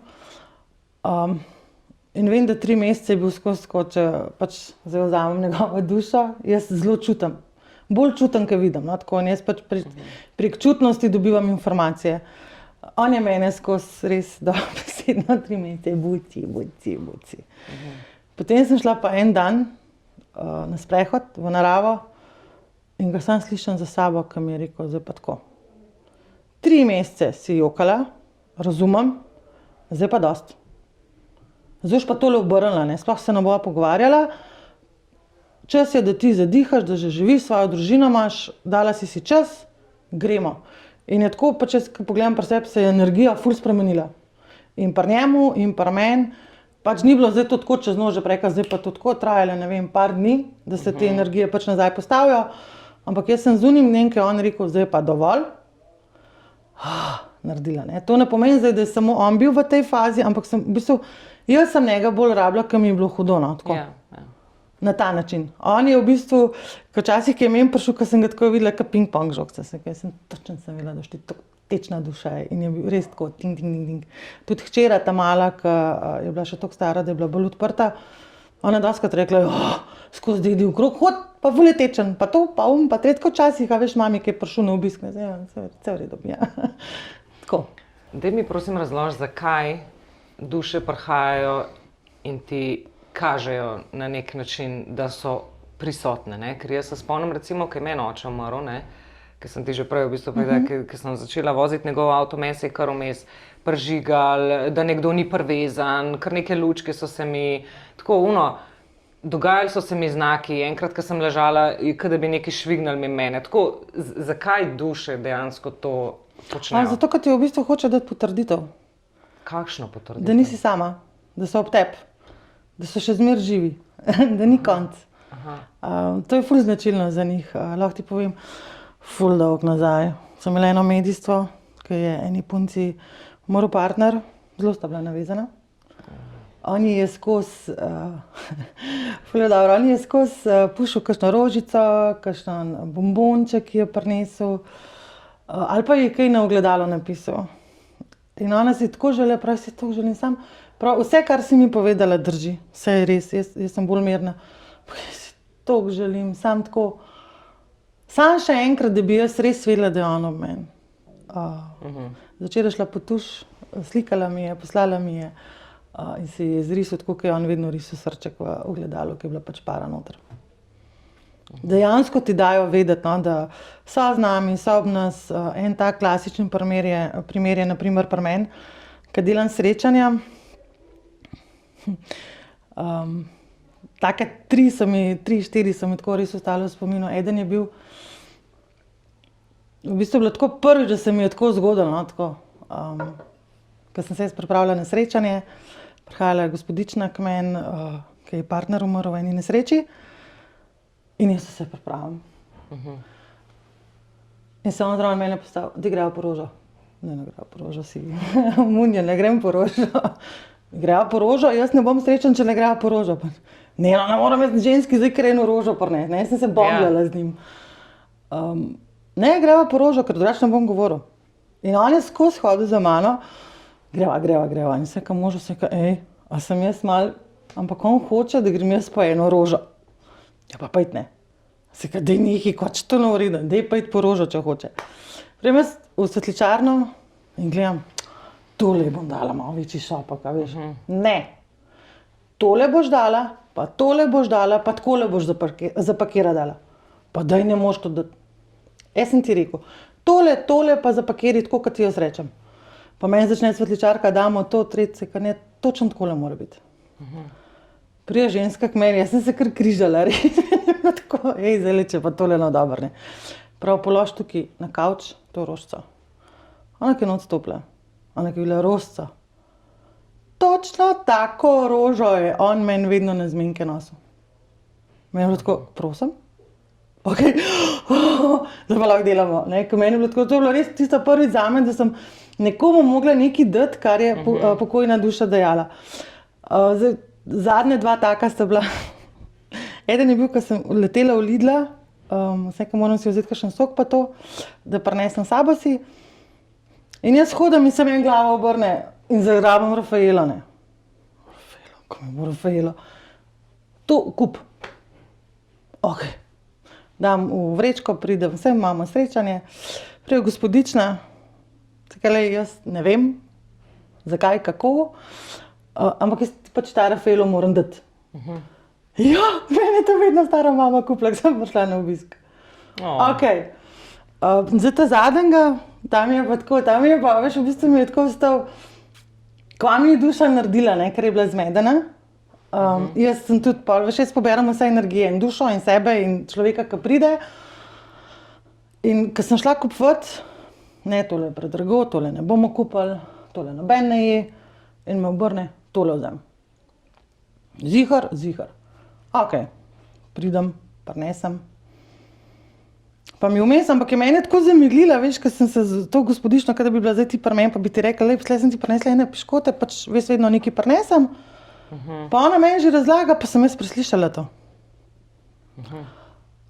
In vem, da 3 mesece je bil skozi, če pač zdaj vzamem njegovo dušo, jaz zelo čutim. Bolj čutim, ko vidim. No? Tako, jaz pač prek čutnosti dobivam informacije. On je mene skozi res dobesedno 3 mesece, buci. Potem sem šla pa en dan na sprehod v naravo in ga sam slišim za sabo, ki mi je rekel, zdaj pa tako. 3 mesece si jokala, razumem, zdaj pa dosti. Zdaj pa tole obrnila, ne? Sploh se ne bova pogovarjala. Čas je, da ti zadihaš, da že živiš, svojo družino imaš, dala si čas, gremo. In je tako, pa če pogledam pri sebi, se je energija ful spremenila. In pri njemu, in pri meni, pač ni bilo zdaj to tako čez noč, že preka, zdaj pa to tako trajalo, ne vem, par dni, da se te energije pač nazaj postavijo. Ampak jaz sem z unim dnem, ki je on rekel, zdaj pa dovolj, naredila, ne. To ne pomeni zdaj, da je samo on bil v tej fazi, ampak sem, v bistvu, jaz sem njega bolj rabila, ker mi je bilo hudo, no, tako. Ja. Na ta način. On je v bistvu, včasih je meni prišel, ko sem ga tako videla, kot ping-pong žogca. Točno sem videla, da je tečna duša in je bil res tako ting, ting, ting, ting. Tudi hčera ta mala, ki je bila še toliko stara, da je bila bolj odprta, ona je doskrat rekla, skozi dedi v krog, hod, pa ful je tečen, pa to, pa pa tretko včasih, a veš, mami, ki je prišel na obisk, vse v redu, ja. Tako. Daj mi prosim razloži, zakaj duše prihajajo in ti kažejo na nek način, da so prisotne, ne? Ker jaz se spomnim, recimo, ko je meni oče umrl, ne? Ker sem ti že prej v bistvu povedala, ker sem začela voziti njegov avto, meni se je kar vmes prižigal, da nekdo ni privezan, kar neke lučke so se mi, tako dogajali so se mi znaki, enkrat, ko sem ležala, kot da bi nekaj švignili mimo mene. Tako, zakaj duše dejansko to počnejo? Zato, ker ti v bistvu hoče dati potrditev. Kakšno potrditev? Da nisi sama, da so ob tebi. Da so še zmeraj živi, da ni konc. To je ful značilno za njih, lahko ti povem. ful dolg nazaj. Sem imela eno medijstvo, ki je eni punci umrl partner, zelo sta bila navezana. On ji je skozi, ful je dobro, on ji je skozi pušil kakšno rožico, kakšen bombonček, ki je prinesel, ali pa je kaj na ogledalo napisal. In ona si tako želela, prav si to želim sam. Prav, vse, kar si mi povedala, drži. Vse je res, jaz sem bolj mirna. Jaz si to želim, sam tako. Sam še enkrat, da bi jaz res vedela, da je on ob meni. Začela šla po tuš, slikala mi je, poslala mi je in si je zrisal tako, kot je on vedno risal srček v ogledalu, ki je bila pač para noter. Dejansko ti dajo vedeti, no, da so z nami, so ob nas. En tak klasičen primer je na primer pri meni, ko delam srečanja. Take 3-4 so mi tako res ostale v spominu. Eden je bil, v bistvu je bilo tako prvič, da se mi je tako zgodilo, no, tako. Ko sem se jaz pripravila na srečanje, prihajala je gospodična k meni, ki je partner umrl v eni nesreči. In jaz se pripravim. In se on zraven mene postavil, da greva po rožo. Ne greva po rožo, si munja, ne grem po rožo. Greva po rožo, jaz ne bom srečen, če ne greva po rožo. Ne, no, ne moram jaz ženski zdaj kar eno rožo prneti, ne, jaz sem se bombljala z njim. Ne, greva po rožo, ker drugače ne bom govoril. In on je skozi hodil za mano, greva. In se kam možo, se ka, a sem jaz mal, ampak on hoče, da grem jaz po eno rožo. Ja, pa pojď ne. Se ka, dej nekaj, koč to ne ureda, dej pojď po rožo, če hoče. Prijem jaz v svetličarno in gledam, tole bom dala malo večji šopek, a veš. Ne. Tole boš dala, pa tole boš dala, pa takole boš zapakira dala. Pa daj ne moš to dati. Jaz sem ti rekel, tole pa zapakiri tako, kot ti jaz rečem. Pa meni začne svetličarka, damo to, tretje, kar ne, točno takole mora biti. Prija ženska k meni, jaz sem se kar križala, res. Tako, zdaj če pa tole no dobro, ne. Prav polož tukaj na kavč, to rožico. Ona ki je not stopila, ona ki je bila rožica. Točno tako rožo je on meni vedno na zmenke nosil. Meni je bilo tako, prosim? Okej, zdaj pa lahko delamo, ne. Ko meni je bilo tako, to je bilo res tisto prvič zame, da sem nekomu mogla nekaj dati, kar je pokojna duša dajala. Zdaj, zadnja dva taka sta bila. Eden je bil, ko sem letela v Lidla, vsega moram si vzeti kakšen sok pa to, da prinesem sabo si. In jaz hodim in se meni glava obrne in zagrabam Rafaelo, ne. Rafaelo, ko mi bo Rafaelo. To kup. Okej. Dam v vrečko, pridem, vse imamo srečanje. Prije gospodična, takole jaz ne vem, zakaj, kako, ampak jaz pač ta Rafaelo moram dati. Ja, meni je to vedno stara mama kupila, ko sem prišla na obisk. Okej. Zdaj ta zadnjega, tam je pa tako, veš, v bistvu mi je tako ostal, kva mi je duša naredila, ne, ker je bila zmedena. Jaz sem tudi pol, veš, jaz poberam vse energije in dušo in sebe in človeka, ki pride. In ko sem šla kupovat, ne, tole je predrago, tole ne bomo kupili, tole noben ne je, in me obrne, tole vzem. Zihar. Okej, pridem, prinesem. Pa mi vmes, ampak je mene tako zameglila, veš, ko sem se z to gospodično, kada bi bila zdaj ti pri meni, pa bi ti rekla, lej, sem ti prinesla ene piškote, pač ves vedno nekaj prinesem. Pa ona meni že razlaga, pa sem jaz preslišala to.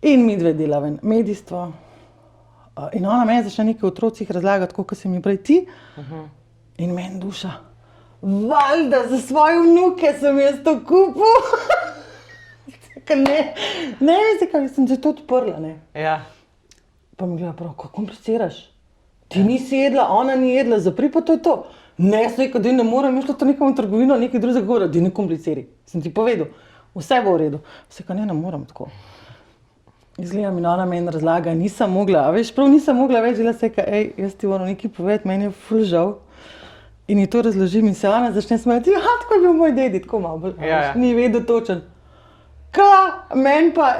In mi dve delava medijstvo. In ona meni začne nekaj o otrocih razlagati, tako kot si mi prej ti. In meni duša, valjda, za svoje vnuke sem jaz to kupil. Ne, sem se to odprla, ne. Ja. Pa mi gleda prav, kako kompliciraš? Ti nisi jedla, ona ni jedla, zapri pa to je to. Ne, jaz rekel, da ne morem, jaz to nekam v trgovino, nekaj drugega govora, da ne kompliciri. Sem ti povedal, vse bo v redu. Ne morem tako. Izgledam in ona meni razlaga, nisem mogla, a veš, prav nisem mogla več, jaz ti moram nekaj povedati, meni je ful žal. In ji to razložim in se ona začne smejati, tako je bil moj dedi, tako malo bolj, ni vedel točen. Meni pa,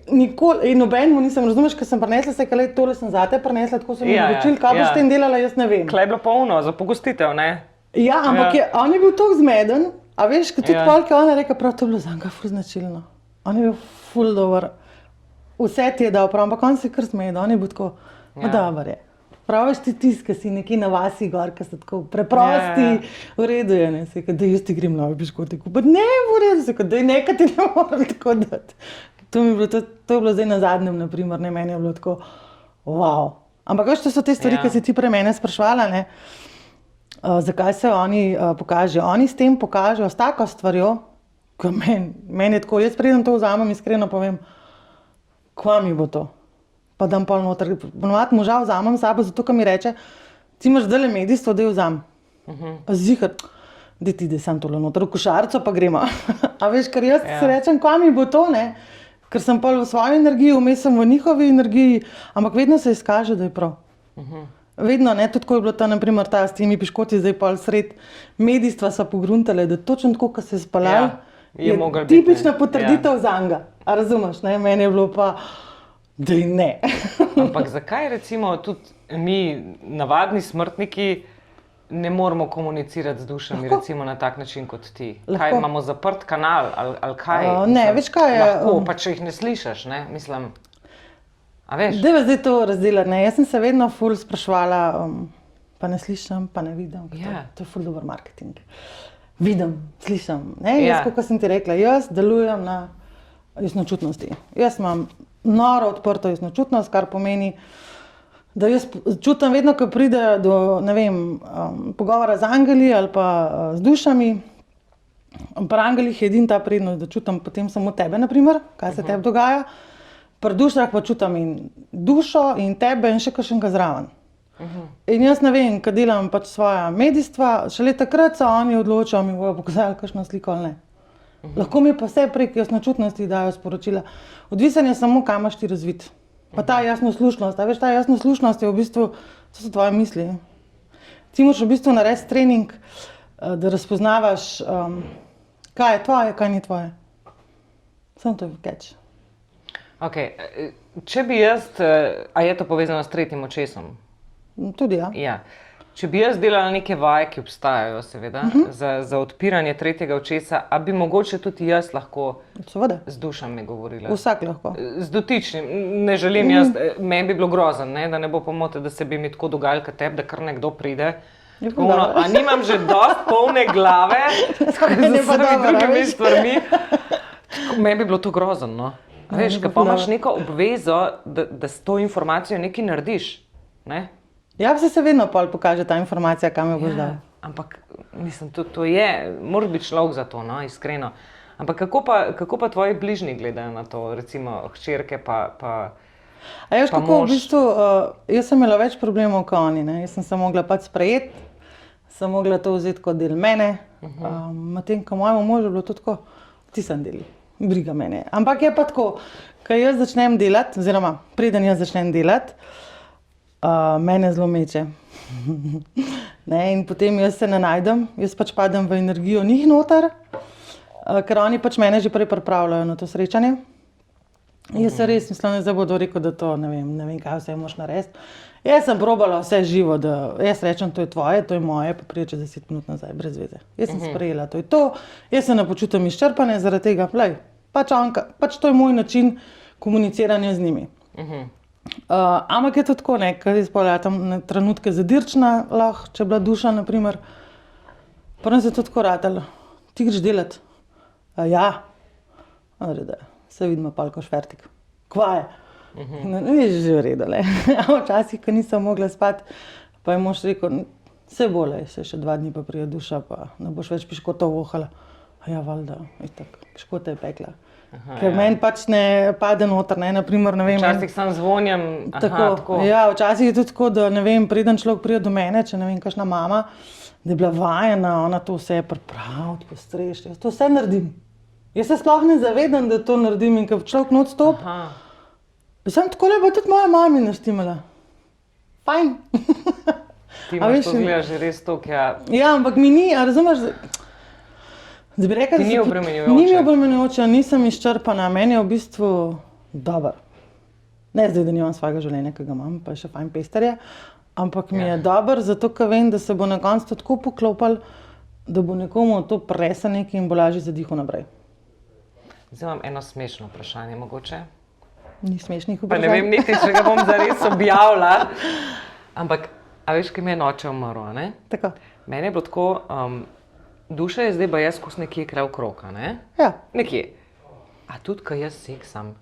nikoli, noben mu nisem, razumeš, ko sem prinesla, tole sem zate prinesla, tako sem mi odločil, kaj boš s tem delala, jaz ne vem. Klej je bilo polno za pogostitev, ne? Ja, ampak on je bil tako zmeden, a veš, ko tudi polke ona reka, prav to je bilo zanj ful značilno. On je bil ful dober. vse ti je dal prav, ampak on se kar smeje, da on je bil tako, Ja. dober je. Praviš ti tisk, ki si nekje na vasi gor, ki so tako preprosti, v redu je, ne, se je, da jaz ti grem novi piškoti kupiti, ne, v redu, se je, da je nekaj ti ne morem tako dati. To je bilo zdaj na zadnjem, naprimer, ne, meni je bilo tako, wow. Ampak veš, to so te stvari, ki si ti pre mene sprašvala, ne, zakaj se oni pokažejo. Oni s tem pokažejo, s tako stvarjo, ko meni je tako, jaz preden to vzamem, iskreno povem, kva mi bo to? Pa dam pol noter. Ponovadi moža vzamem sabo, zato ker mi reče, ti imaš zdajle medijstvo, daj vzam. Zihar, da ti ide sam tole noter, v košarico pa gremo. A veš, ker jaz si rečem, kva mi bo to, ne? Ker sem pol v svoji energiji, vmes sem v njihovi energiji, ampak vedno se izkaže, da je prav. Vedno, ne, tudi ko je bilo ta, naprimer, ta s temi piškoti, zdaj pol sred medijstva so pogruntale, da točno tako, ko se je spalal, je mogel biti, tipična potrditev zanga. A razumeš, ne? Meni je bilo pa, da ne. Ampak zakaj recimo tudi mi, navadni smrtniki, ne moremo komunicirati z dušami, recimo na tak način kot ti? Kaj, imamo zaprt kanal ali kaj? Ne, veš kaj je? Lahko, pa če jih ne slišiš, ne, mislim, a veš? Dajva zdaj to razdelati, ne, jaz sem se vedno ful spraševala, pa ne slišim, pa ne vidim, to je ful dober marketing. Vidim, slišim, ne, jaz, kot sem ti rekla, jaz delujem na jasnočutnosti. Jaz imam noro odprto jasnočutnost, kar pomeni, da jaz čutim vedno, ko pride do, ne vem, pogovora z angeli ali pa z dušami. Pri angelih je edina ta prednost, da čutim potem samo tebe, naprimer, kaj se tebi dogaja. Pri dušah pa čutim in dušo in tebe in še kakšnega zraven. In jaz ne vem, ko delam pač svoja medijstva, šele takrat se oni odločajo, mi bojo pokazali kakšno sliko ali ne. Lahko mi pa vse prek jasnočutnosti dajo sporočila. Odvisen je samo, kaj imaš ti razvit. Pa ta jasnoslušnost, a veš, ta jasnoslušnost je v bistvu, to so tvoje misli. Ti moraš v bistvu narediti trening, da razpoznavaš, kaj je tvoje, kaj ni tvoje. Samo to je catch. Ok, če bi jaz, a je to povezano s tretjim očesom? Tudi ja. Ja. Če bi jaz delala neke vaje, ki obstajajo seveda, za odpiranje tretjega očesa, a bi mogoče tudi jaz lahko z dušami govorila? Vsak lahko. Z dotičnim, ne želim jaz, meni bi bilo grozno, ne, da ne bo pomote, da se bi mi tako dogajalo kot tebi, da kar nekdo pride. A nimam že dosti polne glave, z vsemi drugimi stvarmi. Meni bi bilo to grozno, no. Veš, ko pa imaš neko obvezo, da s to informacijo nekaj narediš, ne? Ja, se vedno pol pokaže ta informacija, kam jo boš dal. Ampak, mislim, to je, moraš biti človek za to, no, iskreno. Ampak kako pa tvoji bližnji gledajo na to, recimo hčerke pa A veš, kako v bistvu, jaz sem imela več problemov kot oni, ne. Jaz sem se mogla pač sprejeti, sem mogla to vzeti kot del mene, medtem ko mojemu možu bilo to tako, ti sem deli, briga mene. Ampak je pa tako, ko jaz začnem delati, oziroma preden jaz začnem delati, mene zelo meče. Ne, in potem jaz se ne najdem, jaz pač padem v energijo njih noter, ker oni pač mene že prej pripravljajo na to srečanje. Jaz se res mislim, da zdaj bodo rekel, da to ne vem, kaj vse moraš narediti. Jaz sem probala vse živo, da jaz rečem, to je tvoje, to je moje, pa pride čez 10 minut nazaj, brez veze. Jaz sem sprejela, to je to, jaz se ne počutim izčrpane zaradi tega, pač to je moj način komuniciranja z njimi. Ampak je to tako, ne, ker jaz pol tam trenutke zadirčna lahko, če je bila duša, naprimer. Prvo se je to tako ratalo, ti greš delat. Ja, se vidimo pol, ko švertik. Kva je? Je že v redu, le. Včasih, ko nisem mogla spati, pa je mož rekel, se bolje, se še 2 dni pa prije duša, pa ne boš več piškotov vohala. Ja, valjda, itak, piškota je pekla. Ker meni pač ne pade noter, ne, naprimer, ne vem. Včasih sam zvonjam, tako. Ja, včasih je tudi tako, da ne vem, preden človek pride do mene, če ne vem, kakšna mama, da je bila vajena, ona to vse pripraviti, postrešiti, jaz to vse naredim. Jaz se sploh ne zavedam, da to naredim in ko človek not stop, sem tako lepo tudi moja mami naštimala. Fajn. Ti imaš to zgleda že res toliko, ja. Ja, ampak mi ni, a razumeš, da bi rekla, Ti ni obremenjujoče. Ni mi obremenjujoče, nisem izčrpana, meni je v bistvu dobro. Ne zdaj, da nimam svojega življenja, ki ga imam, pa je še fajn pesterje, ampak mi je dobro, zato ker vem, da se bo na koncu to tako poklopilo, da bo nekomu to presel nekaj in bo lažje zadihal naprej. Zdaj imam eno smešno vprašanje mogoče. Ni smešnih Pa ne vprašanj. vem niti, če ga bom zares objavila. Ampak, a veš, ki mi je noče umrl, ne? Tako. Meni je bilo tako, duša je zdaj baje skozi nekje kraj okrog, ne? Ja. Nekje. A tudi, ko jaz seksam,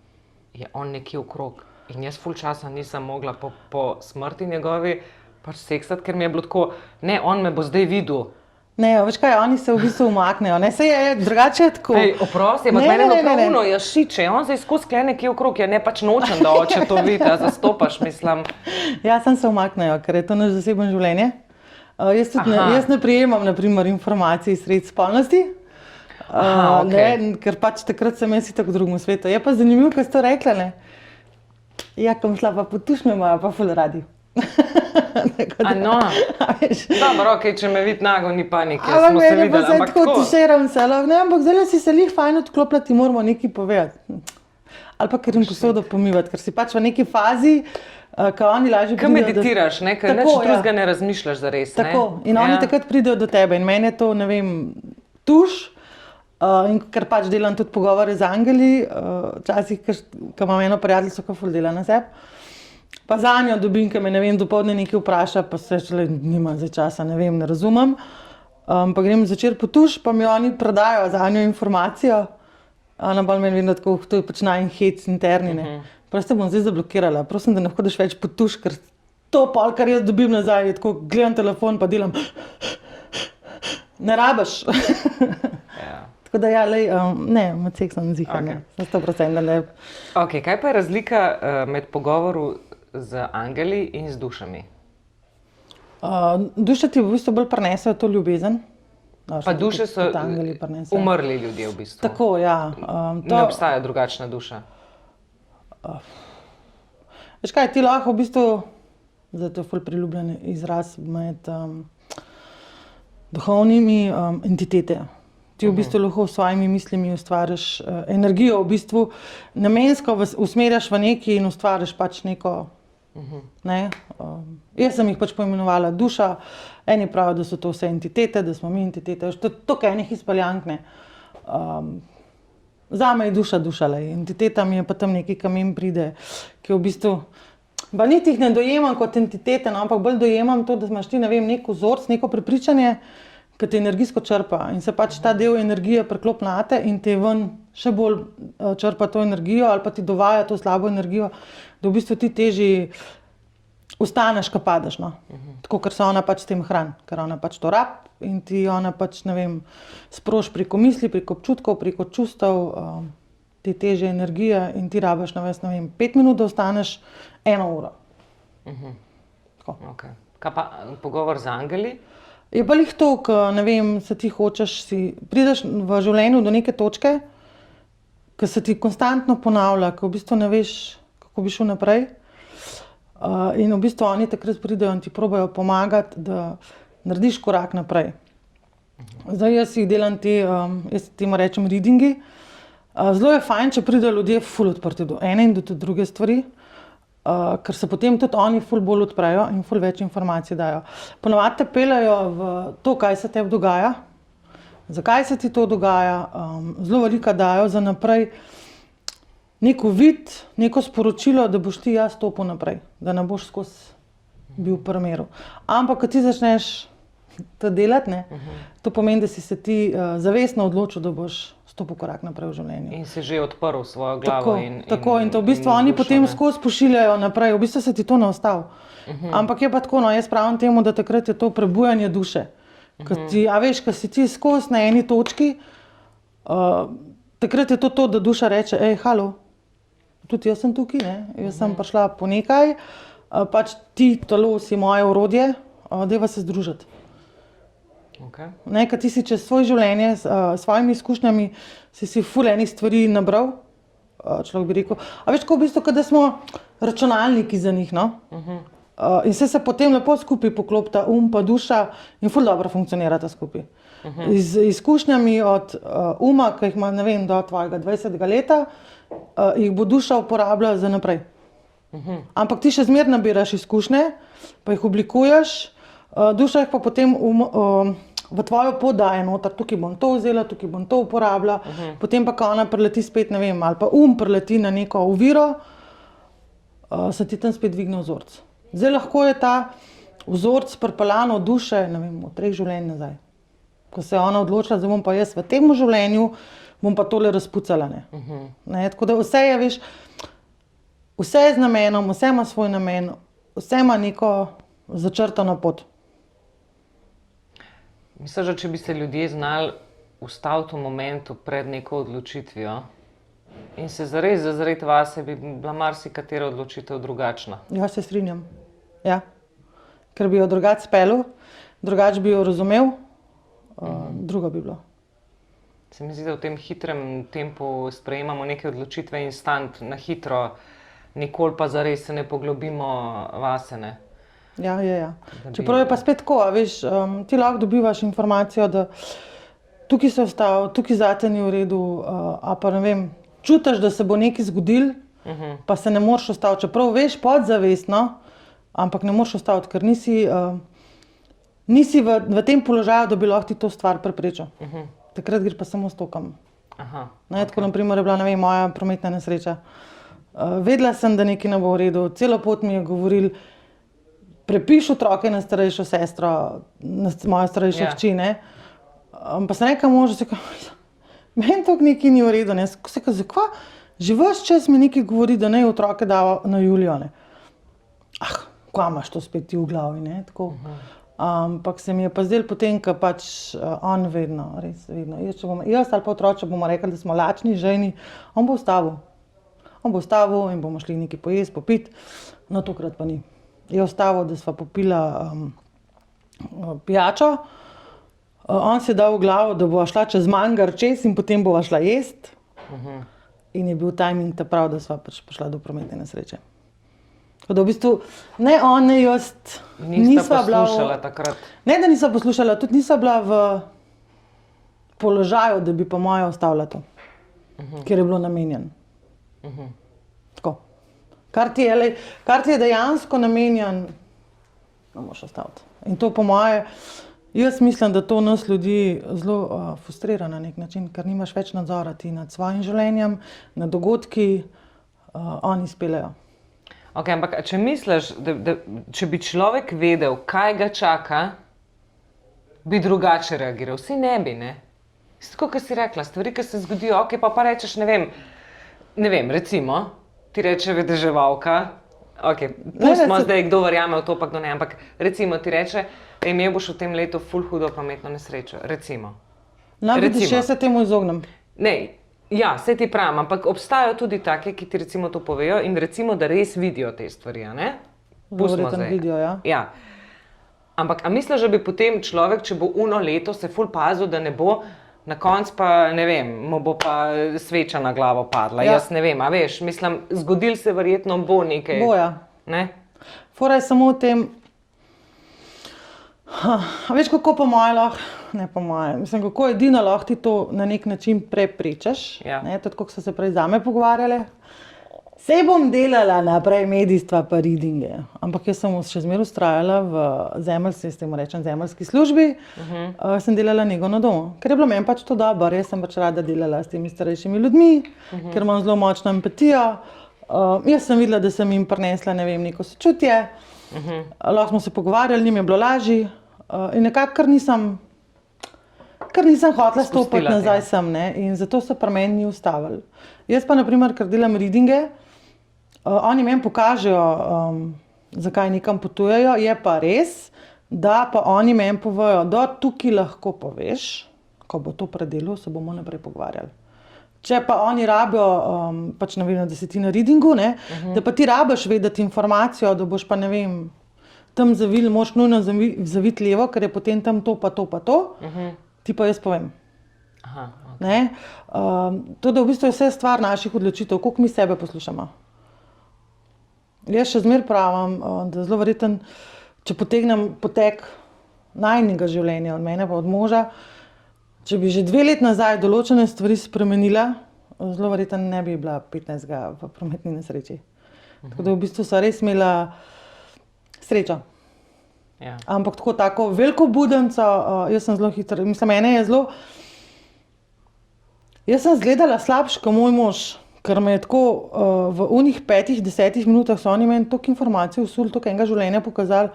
je on nekje okrog. In jaz ful časa nisem mogla po smrti njegovi pač seksati, ker mi je bilo tako, ne, on me bo zdaj videl. Ne, veš kaj, oni se v bistvu umaknejo, ne, se je drugače tako. Ej, oprosti, ampak Ne, meni je ne, ne, bilo ne. pravno, jaz šiče, on zdaj skozi kle nekje okrog, ja ne pač nočem, da oče to vidi, a zastopaš, mislim. Ja, sem se umaknejo, ker je to naš zasebno življenje. Aha. Jaz ne prejemam na primer informacij iz sred spolnosti, Aha, okej. ne, ker pač takrat sem jaz itak v drugem svetu. Je pa zanimivo, kaj ste rekli, ne. Ja, ko bom šla pa potuš, me imajo pa ful radi. Tako da, A no, a veš. dobro, okej, če me vidi nago, ni panike, Ampak smo se meni pa videli, se ampak tako tako. tuširam se, ne, ampak zdaj si se lih fajn odklopila, ti moramo nekaj povedati. Ali pa ker jim posodo pomivati, ker si pač v neki fazi, ko oni lažje Kaj meditiraš, ne, ker Tako, nič ja. drugega ne razmišljaš zares, ne? Tako, in oni Ja. takrat pridejo do tebe in meni je to, ne vem, tuš. In ker pač delam tudi pogovore z angeli, včasih, ko imam eno prijateljico, ki ful dela na sebi. Pa za njo dobim, ki me ne vem, dopoldne nekaj vpraša, pa se šele nimam zdaj časa, ne vem, ne razumem. Pa grem začeti po tuš, pa mi oni predajo za njo informacijo. Ona bolj meni vedno tako, to je pač najin hec interni, ne. Prosto bom zdaj zablokirala, prosim, da ne hodiš več po tuš, ker to pol, kar jaz dobim nazaj, je tako, gledam telefon pa delam. Ne rabiš. Ja. Tako da ja, lej, ne, med seksom zihar, Okej. ne, na 100% ne. Ok, kaj pa je razlika med pogovoru z angeli in z dušami? Duše ti v bistvu bolj prenesejo to ljubezen. Pa duše so Kot angeli prenesejo. umrli ljudje v bistvu. Tako, ja. Ne obstaja drugačna duša. Veš kaj, ti lahko v bistvu, zdaj to je ful priljubljen izraz med duhovnimi entitete. Ti v bistvu lahko s svojimi mislimi ustvariš energijo, v bistvu namensko usmerjaš v nekaj in ustvariš pač neko. Ne? Jaz sem jih pač poimenovala duša, eni pravijo, da so to vse entitete, da smo mi entitete, to je toliko enih izpeljank, ne. Zame je duša duša, lej. Entiteta mi je pa tam nekaj, ki mi pride, ki v bistvu, pa niti jih ne dojemam kot entitete, no, ampak bolj dojemam to, da imaš ti, ne vem, nek vzorc, neko prepričanje, ki te energijsko črpa in se pač ta del energije preklopi nate in te ven še bolj črpa to energijo ali pa ti dovaja to slabo energijo, da v bistvu ti težji ostaneš, ko padeš, no. Tako, ker se ona pač s tem hrani, ker ona pač to rab in ti ona pač, ne vem, sproži preko misli, preko občutkov, preko čustev, te težje energije in ti rabiš, ne vem, 5 minut, da ostaneš 1 uro. Tako. Okay. Kaj pa pogovor z angeli? Je pa lih to, ko, ne vem, se ti hočeš, prideš v življenju do neke točke, ki se ti konstantno ponavlja, ko v bistvu ne veš, kako bi šel naprej. In v bistvu oni takrat pridejo in ti probajo pomagati, da narediš korak naprej. Zdaj jaz jih delam jaz temu rečem readingi. Zelo je fajn, če pridejo ljudje ful odprti do ene in do druge stvari. Ker se potem tudi oni ful bolj odprejo in ful več informacij dajo. Ponovadi te peljejo v to, kaj se tebi dogaja, zakaj se ti to dogaja, zelo veliko dajo za naprej neko vid, neko sporočilo, da boš ti jaz stopil naprej, da ne boš skozi bil v primeru. Ampak, ko ti začneš to delati, ne, to pomeni, da si se ti zavestno odločil, da boš stopil korak naprej v življenju. In si že odprl svojo glavo. Tako, in to v bistvu oni dušo, potem ne? skozi pošiljajo naprej, v bistvu se ti to ne ustavi. Ampak je pa tako, no, jaz pravim temu, da takrat je to prebujanje duše. A veš, ko si ti skozi na eni točki, takrat je to, da duša reče, halo, tudi jaz sem tukaj, ne? Jaz sem prišla po nekaj, pač ti, telo, si moje orodje, dajva se združiti. Okay. Ne, ker ti si čez svoje življenje s svojimi izkušnjami si ful enih stvari nabral, človek bi rekel. A veš, ko v bistvu, da smo računalniki za njih, no? In se potem lepo skupaj poklopita pa duša in ful dobro funkcionirata skupaj. Z izkušnjami od uma, ki jih ima, ne vem, do tvojega 20. leta, jih bo duša uporabljala za naprej. Ampak ti še zmeraj nabiraš izkušnje, pa jih oblikuješ, duša jih pa potem v tvojo pot daje noter, tukaj bom to vzela, tukaj bom to uporabila, potem pa, ko ona preleti spet, ne vem, ali pa preleti na neko oviro, se ti tam spet dvigne vzorc. Zdaj lahko je ta vzorc pripeljan od duše, ne vem, od 3 življenj nazaj. Ko se je ona odločila, da bom pa jaz v tem življenju, bom pa tole razpucala. Ne, tako da vse je, veš, vse je z namenom, vse ima svoj namen, vse ima neko začrtano pot. Misliš, da če bi se ljudje znali ustaviti v momentu pred neko odločitvijo in se zares zazreti vase, bi bila marsikatera odločitev drugačna? Ja, se strinjam. Ja. Ker bi jo drugače speljal, drugače bi jo razumel, drugo bi bilo. Se mi zdi, da v tem hitrem tempu sprejemamo neke odločitve instant, na hitro, nikoli pa zares se ne poglobimo vase, ne? Ja. Čeprav je pa spet tako, a veš, ti lahko dobivaš informacijo, da tukaj se vstavi, tukaj zate ni v redu, a pa ne vem, čutiš, da se bo nekaj zgodilo, pa se ne moreš ustaviti, čeprav veš podzavestno, ampak ne moreš ustaviti, ker nisi v tem položaju, da bi lahko ti to stvar preprečil. Takrat greš pa samo s tokom. Tako na primer je bila, ne vem, moja prometna nesreča. Vedela sem, da nekaj ne bo v redu, celo pot mi je govoril, prepiši otroke na starejšo sestro, na mojo starejšo hči, ne. Pa sem rekla možu, meni toliko nekaj ni v redu, ne. Zakaj? Že ves čas mi nekaj govori, da naj otroke dava na Julijo, ne. Kaj imaš to spet ti v glavi, ne, tako. Ampak se mi je pa zdelo potem, ko pač on vedno, res vedno, jaz ali pa otroče bomo rekli, da smo lačni, žejni, on bo ustavil. On bo ustavil in bomo šli nekaj pojesti, popiti, no tokrat pa ni. Je ustavil, da sva popila pijačo, on si je dal v glavo, da bova šla čez Mangar čez in potem bova šla jest. In je bil timing ta prav, da sva pač prišla do prometne nesreče. Tako da v bistvu ne on, ne jaz Nista poslušala takrat? Ne, da nisva poslušala, tudi nisva bila v položaju, da bi po moje ustavila to, ker je bilo namenjeno. Tako. Kar ti je dejansko namenjen, ne moreš ustaviti. In to po moje, jaz mislim, da to nas ljudi zelo frustrira na nek način, ker nimaš več nadzora ti nad svojim življenjem, nad dogodki, oni speljejo. Ok, ampak če misliš, da če bi človek vedel, kaj ga čaka, bi drugače reagiral. Vsi ne bi, ne? Tako, kot si rekla, stvari, ki se zgodijo, ok, pa rečeš, ne vem, recimo, ti reče vedeževalka, ok, pustimo zdaj, kdo verjame v to, pa kdo ne, ampak recimo ti reče, imel boš v tem letu ful hudo prometno nesrečo, recimo. No, vidiš, jaz se temu izognem. Ne, ja, saj ti pravim, ampak obstajajo tudi take, ki ti recimo to povejo in recimo, da res vidijo te stvari, a ne? Pustimo zdaj. Vidijo, ja. Ja. Ampak, a misliš, da bi potem človek, če bo uno leto se ful pazil, da ne bo, na koncu pa, ne vem, mu bo pa sveča na glavo padla, jaz ne vem, a veš, mislim, zgodil se verjetno bo nekaj. Bo, ja. Ne? Fora je samo v tem, a veš, kako po moje lahko, ne po moje, mislim, kako edino lahko ti to na nek način preprečeš, ne, tudi kako so se prej zame pogovarjale. Sej bom delala naprej medijstva pa readinge, ampak jaz sem še zmeraj vztrajala v zemeljski službi, sem delala nego na domu, ker je bilo meni pač to dobro, jaz sem pač rada delala s temi starejšimi ljudmi, ker imam zelo močno empatijo, jaz sem videla, da sem jim prinesla, ne vem, neko sočutje, lahko smo se pogovarjali, njim je bilo lažje, in nekako kar nisem hotela stopiti nazaj sem, ne, in zato so pri meni ni ustavili. Jaz pa, na primer, ker delam readinge, oni meni pokažejo, zakaj nekam potujejo, je pa res, da pa oni meni povejo, da tukaj lahko poveš, ko bo to predelal, se bomo naprej pogovarjali. Če pa oni rabijo, pač ne vem, da si ti na readingu, ne, da pa ti rabiš vedeti informacijo, da boš pa, ne vem, tam zavil, moraš nujno zaviti levo, ker je potem tam to pa to pa to, ti pa jaz povem. Ne? To, da v bistvu je vse stvar naših odločitev, koliko mi sebe poslušamo. Jaz še zmeraj pravim, da zelo verjetno, če potegnem potek najinega življenja, od mene pa od moža, če bi že 2 leti nazaj določene stvari spremenila, zelo verjetno ne bi bila 15. v prometni nesreči. Tako da v bistvu so res imela srečo. Ja. Ampak tako veliko budenco, jaz sem zelo hitra, mislim, mene je zelo, jaz sem izgledala slabše kot moj mož ker me je tako v unih 5-10 minutah so oni meni toliko informacij vsul, toliko enega življenja pokazali,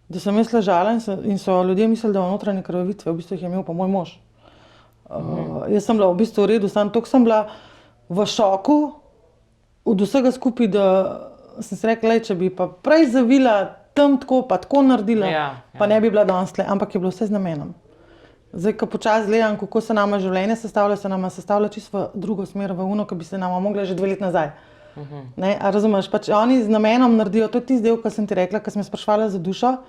da sem jaz ležala in so ljudje mislili, da ima notranje krvavitve, v bistvu jih je imel pa moj mož. Jaz sem bila v bistvu v redu, samo toliko sem bila v šoku od vsega skupaj, da sem si rekla, če bi pa prej zavila tam tako, pa tako naredila, pa ne bi bila danes tle, ampak je bilo vse z namenom. Zdaj, ko počasi gledam, kako se nama življenje sestavlja, se nama sestavlja čisto v drugo smer, v ono, ki bi se nama mogla že 2 leta nazaj. Ne, a razumeš, pač oni z namenom naredijo, to je tisti del, ki sem ti rekla, ko sem me spraševala za dušo,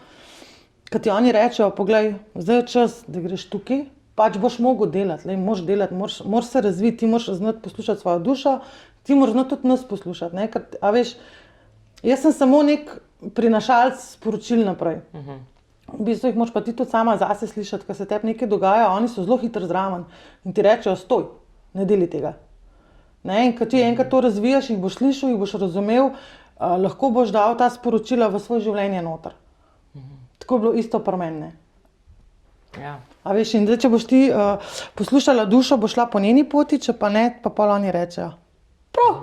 ko ti oni rečejo, poglej, zdaj je čas, da greš tukaj, pač boš mogel delati, moraš delati, moraš se razviti, ti moraš znati poslušati svojo dušo, ti moraš znati tudi nas poslušati, ne, ker, a veš, jaz sem samo nek prinašalec sporočil naprej. V bistvu jih moraš pa ti tudi sama zase slišati, ko se tebi nekaj dogaja, oni so zelo hitro zraven in ti rečejo, stoj, ne deli tega. Ne, in ko ti enkrat to razvijaš, jih boš slišal, jih boš razumel, lahko boš dal ta sporočila v svoje življenje noter. Tako je bilo isto pri meni. Ja. A veš, in zdaj, če boš ti poslušala dušo, boš šla po njeni poti, če pa ne, pa pol oni rečejo, prav,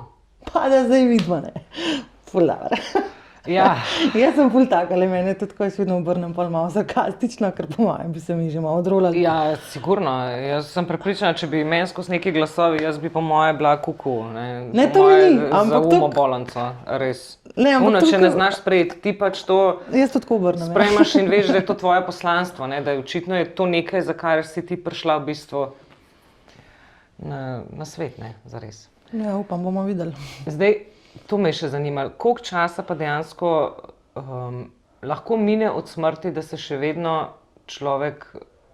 pa da zdaj vidimo, ne. Ful dobro. Ja. Jaz sem ful taka, ali mene tudi, ko jaz vedno obrnem pol malo sarkastično, ker po mojem bi se mi že malo odrolali. Ja, sigurno. Jaz sem prepričana, če bi meni skozi neki glasovi, jaz bi po moje bila kuku. Ne, to mi ni, ampak za umobolanco, res. Ne, ampak če ne znaš sprejeti, ti pač to jaz to tako obrnem. sprejmaš in veš, da je to tvoje poslanstvo, ne? Da je očitno je to nekaj, za kar si ti prišla v bistvu na svet, ne, zares. Ja, upam, bomo videli. Zdaj, to me je še zanimalo, koliko časa pa dejansko lahko mine od smrti, da se še vedno človek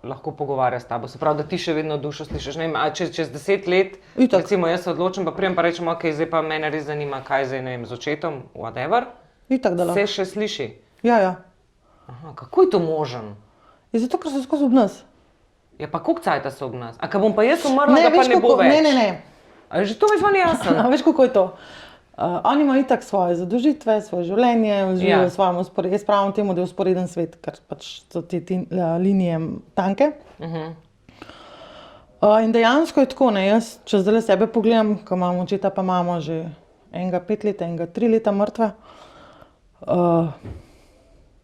lahko pogovarja s tabo. Se pravi, da ti še vedno dušo slišiš. Ne vem, a čez 10 let, recimo jaz se odločim, pa prijem pa rečem, ok, zdaj pa mene res zanima, kaj zdaj, ne vem, z očetom, whatever, Itak, da lahko. se še sliši. Ja, ja. Aha, kako je to možen? Je zato, ker so skozi ob nas. Ja, pa koliko cajta so ob nas? A ka bom pa jaz umrla, da pa ne bo več? Ne. A že to mi zvoni jasno? A veš, kako je to? Oni imajo itak svoje zadožitve, svoje življenje, živijo v svojem usporednem, jaz pravim temu, da je usporeden svet, ker pač so te linije tanke. In dejansko je tako, ne, jaz, če zdaj sebe pogledam, ko imam očeta pa mamo že enega 5 let, enega 3 leta mrtve,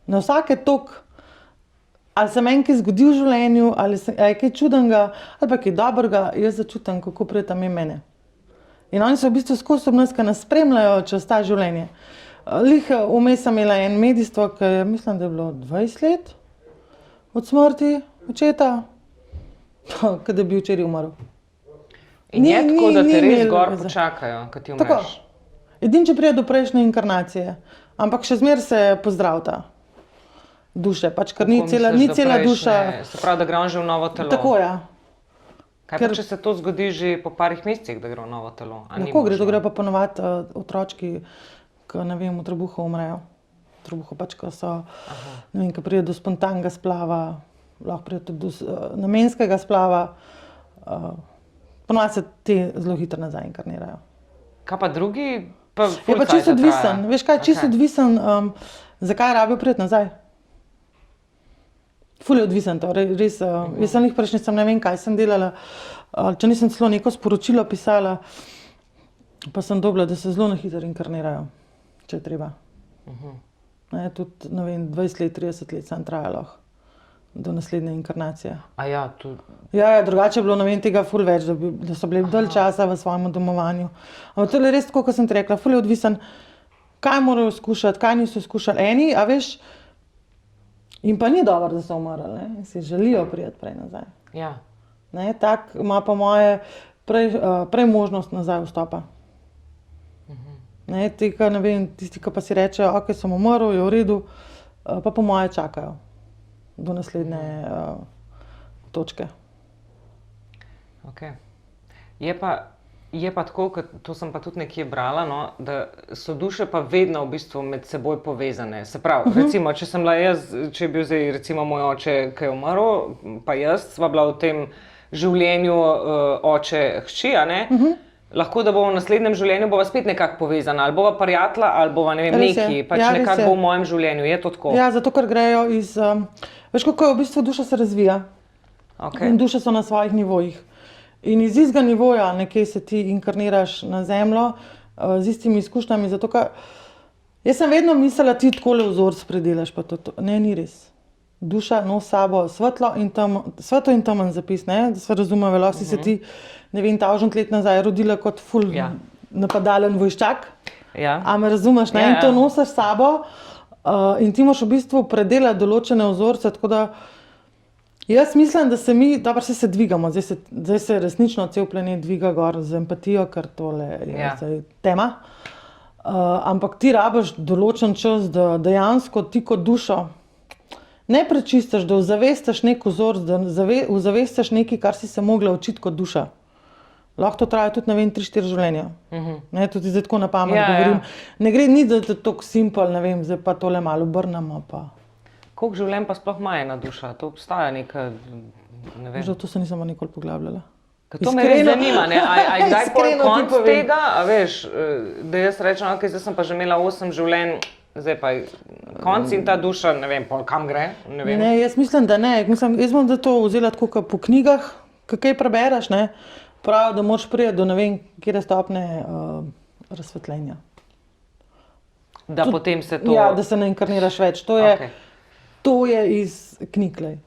na vsake toliko, ali se meni kaj zgodi v življenju, ali je kaj čudenega, ali pa kaj dobrega, jaz začutim, kako pride tam mene. In oni so v bistvu skozi ob nas, ki nas spremljajo čez ta življenje. Lih vmes sem imela en medijstvo, ki je, mislim, da je bilo 20 let od smrti očeta, ki da bi včeraj umrl. In je tako, da te res gor počakajo, ko ti umreš? Edino, če pride do prejšnje inkarnacije, ampak še zmeraj se pozdravita duše, pač ker ni cela duša. Se pravi, da gre on že v novo telo? Tako, ja. Kaj pa, če se to zgodi že po parih mesecih, da gre v novo telo? Lahko gre, to gre pa ponovadi otročki, ki, ne vem, v trebuhu umrejo. V trebuhu pač, ko so, ne vem, ko pride do spontanega splava, lahko pride tudi do namenskega splava. Ponovadi se te zelo hitro nazaj inkarnirajo. Kaj pa drugi? Je pa čisto odvisen. Veš kaj, čisto odvisen, zakaj rabijo priti nazaj? Ful je odvisen to, res. Jaz sem jih prejšnjič, ne vem, kaj sem delala, če nisem celo neko sporočilo pisala, pa sem dobila, da se zelo na hitro inkarnirajo, če je treba. Ne, tudi, ne vem, 20 let, 30 let sem trajala do naslednje inkarnacije. A ja, tu... Ja, drugače je bilo, ne vem, tega ful več, da so bili dalj časa v svojem domovanju. Ampak to je res tako, kot sem ti rekla, ful je odvisen, kaj morajo skušati, kaj niso skušali eni, a veš, in pa ni dobro, da so umrli, ne, in si želijo priti prej nazaj. Ja. Ne, tak ima po moje prej možnost nazaj vstopa. Ne, ne vem, tisti, ki pa si rečejo, ok, sem umrl, je v redu, pa po moje čakajo do naslednje točke. Ok. Je pa tako, to sem pa tudi nekje brala, no, da so duše pa vedno v bistvu med seboj povezane. Se pravi, recimo, če sem bila jaz, če je bil zdaj recimo moj oče, ki je umrl, pa jaz sva bila v tem življenju oče hči, a ne? Lahko, da bomo v naslednjem življenju bova spet nekako povezana, ali bova prijatelja, ali bova, ne vem, neki, pač nekako bo v mojem življenju. Je to tako? Ja, zato, ker grejo iz... Veš, kako je v bistvu duša se razvija. In duše so na svojih nivojih. In iz istega nivoja nekje se ti inkarniraš na zemljo z istimi izkušnjami. Zato, jaz sem vedno mislila, ti takole vzorc predelaš, pa to. Ne, ni res. Duša nosi sabo svetlo in temen zapis, ne? Da se razume, lahko si se ti, ne vem, 1000 let nazaj rodila kot ful napadalen vojščak. Ja. A me razumeš, ne? In to nosiš s sabo in ti moraš v bistvu predelati določene vzorce, tako da jaz mislim, da se mi, dobro se dvigamo, zdaj se resnično cel planet dviga gor z empatijo, ker tole je tema. Ampak ti rabiš določen čas, da dejansko ti kot dušo ne prečistiš, da ozavestiš nek vzorc, da ozavestiš nekaj, kar si se mogla učiti kot duša. Lahko to traja tudi, ne vem, 3-4 življenja. Ne, tudi zdaj tako na pamet govorim. Ne gre nič, da je tako simpel, ne vem, zdaj pa tole malo obrnemo. Koliko življenj pa sploh ima ena duša? To obstaja neka, ne vem. Že to se nisem nikoli poglabljala. To me res zanima, ne? A je kdaj pol konc tega, a veš, da jaz rečem, ok, zdaj sem pa že imela 8 življenj, zdaj pa je konc in ta duša, ne vem, pol kam gre, ne vem. Ne, jaz mislim, da ne. Jaz bom da to vzela tako po knjigah, kaj prebereš, ne? Prav, da moraš priti do ne vem, kjer stopne razsvetljenja. Da potem se to... Ja, da se ne inkarniraš več. To je iz knjig, lej.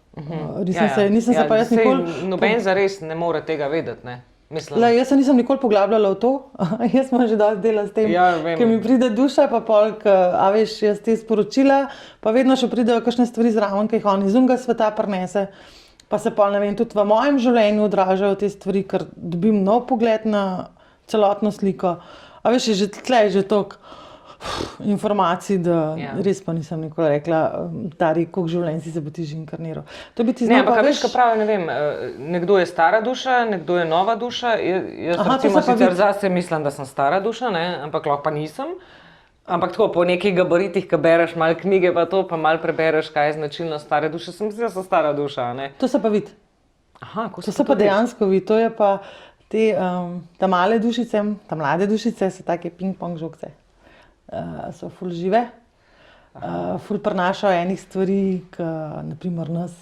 Nisem se pa jaz nikoli... Noben zares ne more tega vedeti, ne? Jaz se nisem nikoli poglabljala v to. Jaz sem že dosti delala s tem, ker mi pride duša, pa pol, a veš, jaz te sporočila, pa vedno še pridejo kakšne stvari zraven, ki jih on iz unega sveta prinese. Pa se pa, ne vem, tudi v mojem življenju odražajo te stvari, ker dobim nov pogled na celotno sliko. A veš, je že tlej že toliko informacij, da res pa nisem nikoli rekla, Tari, koliko življenj si se bo ti že inkarniral. To bi ti znal pa, veš, kaj pravi, ne vem, nekdo je stara duša, nekdo je nova duša. Jaz recimo sicer zase mislim, da sem stara duša, ne, ampak lahko pa nisem. Ampak tako, po nekih gabaritih, ko bereš malo knjige, pa to, pa malo prebereš, kaj je značilnost stare duše, sem mislila, da so stara duša, ne? To se pa vidi. Aha, ko to se pa dejansko vidi. To je pa ta male dušice, ta mlade dušice so take ping-pong žogce. So ful žive, ful prinašajo enih stvari, ki naprimer nas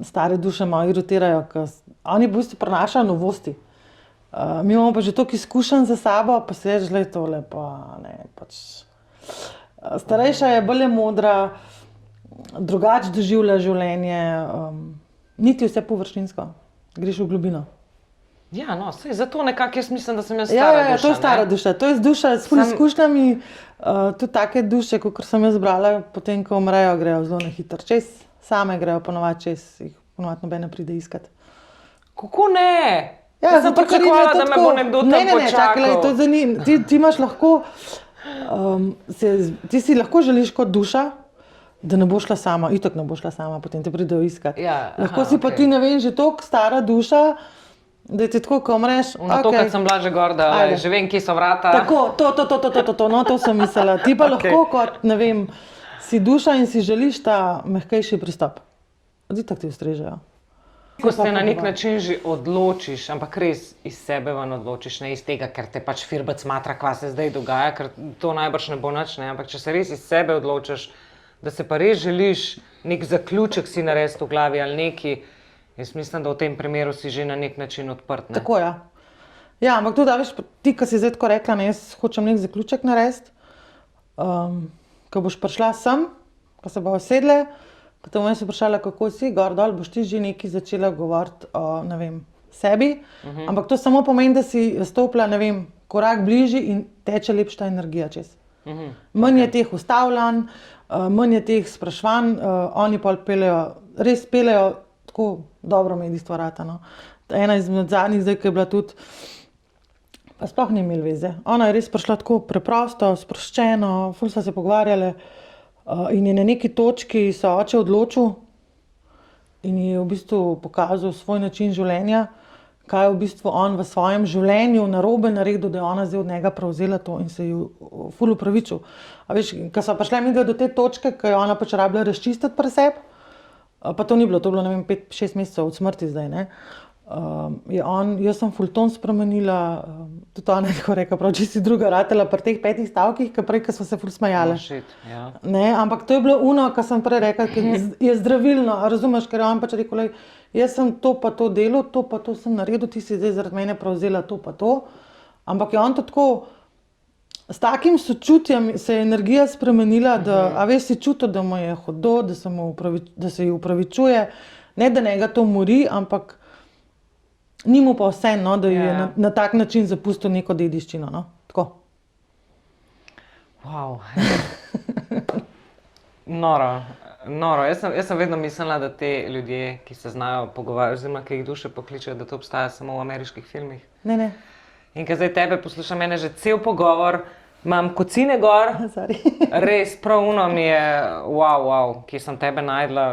stare duše malo irotirajo, oni v bistvu prinašajo novosti. Mi imamo pa že toliko izkušenj za sabo, pa se reč, glej tole, pa ne, pač. Starejša je, bolj je modra, drugače doživlja življenje, niti vse površinsko, greš v globino. Ja, no, saj zato nekako jaz mislim, da sem jaz stara duša. Ja, to je stara duša, to je duša s ful izkušnjami, tudi take duše, kot sem jaz brala, potem, ko umrejo, grejo zelo na hitro čez, same grejo ponovadi čez, jih ponovadi noben ne pride iskat. Kako ne? Ja, sem pričakovala, da me bo nekdo tam počakal. Ti imaš lahko, ti si lahko želiš kot duša, da ne bo šla sama, itak ne bo šla sama, potem te pridejo iskat. Lahko si pa ti, ne vem, že toliko stara duša, da ti tako, ko umreš, to, kad sem bila že gorda, že vem, kje so vrata. Tako, to sem mislila. Ti pa lahko kot, ne vem, si duša in si želiš ta mehkejši pristop. Itak ti ustrežejo. Ko se na nek način že odločiš, ampak res iz sebe ven odločiš, ne iz tega, ker te pač firbec smatra, kva se zdaj dogaja, ker to najbrž ne bo nič, ne, ampak če se res iz sebe odločiš, da se pa res želiš nek zaključek si narediti v glavi ali neki, jaz mislim, da v tem primeru si že na nek način odprt, ne. Tako, ja. Ja, ampak tudi, veš, ti, ko si zdaj tako rekla, ne, jaz hočem nek zaključek narediti, ko boš prišla sem, ko se bo usedle, ko te bom jaz vprašala, kako si, gor dol, boš ti že nekaj začela govoriti o, ne vem, sebi, ampak to samo pomeni, da si stopila, ne vem, korak bližje in teče lepša energija čez. Manj je teh ustavljanj, manj je teh spraševanj, oni pa res pelejo tako dobro medijstvo rata, no. Ena izmed zadnjih zdaj, ki je bila tudi, pa sploh ni imel veze. Ona je res prišla tako preprosto, sproščeno, ful sva se pogovarjale. In je na neki točki se oče odločil in je v bistvu pokazal svoj način življenja, kaj je v bistvu on v svojem življenju narobe naredil, da je ona zdaj od njega prevzela to in se je ful upravičil. A veš, ko sva prišla midva do te točke, ko je ona pač rabila razčistiti pri sebi, pa to ni bilo, to je bilo, ne vem, 5-6 mesecev od smrti zdaj, ne. Jaz sem fulton spremenila, tudi ona je tako rekla, prav, če si druga ratela pri teh 5 stavkih, ki prej, ko smo se ful smejale. Ja. Ne, ampak to je bilo ono, kar sem prej rekla, ki je zdravilno, razumeš, ker je on pač rekel, jaz sem to pa to delal, to pa to sem naredil, ti si zdaj zaradi mene prevzela to pa to. Ampak je on to tako, s takim sočutjem se je energija spremenila, da, a veš, si čutil, da mu je hudo, da se ji upravičuje, ne da njega to mori, ampak ni mu pa vse, no, da je na tak način zapustil neko dediščino. No? Tako. Wow. Noro. Jaz sem vedno mislila, da te ljudje, ki se znajo pogovarjati, oziroma ki jih duše pokličejo, da to obstaja samo v ameriških filmih. Ne. In ker zdaj tebe poslušam, mene že cel pogovor, imam kocine gor, res prav mi je, wow, ki sem tebe najdla.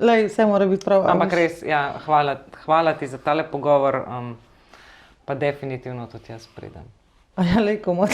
Lej, vse mora biti prav. Ampak res, ja, hvala ti za tale pogovor, pa definitivno tudi jaz pridem. A ja, lej, komot.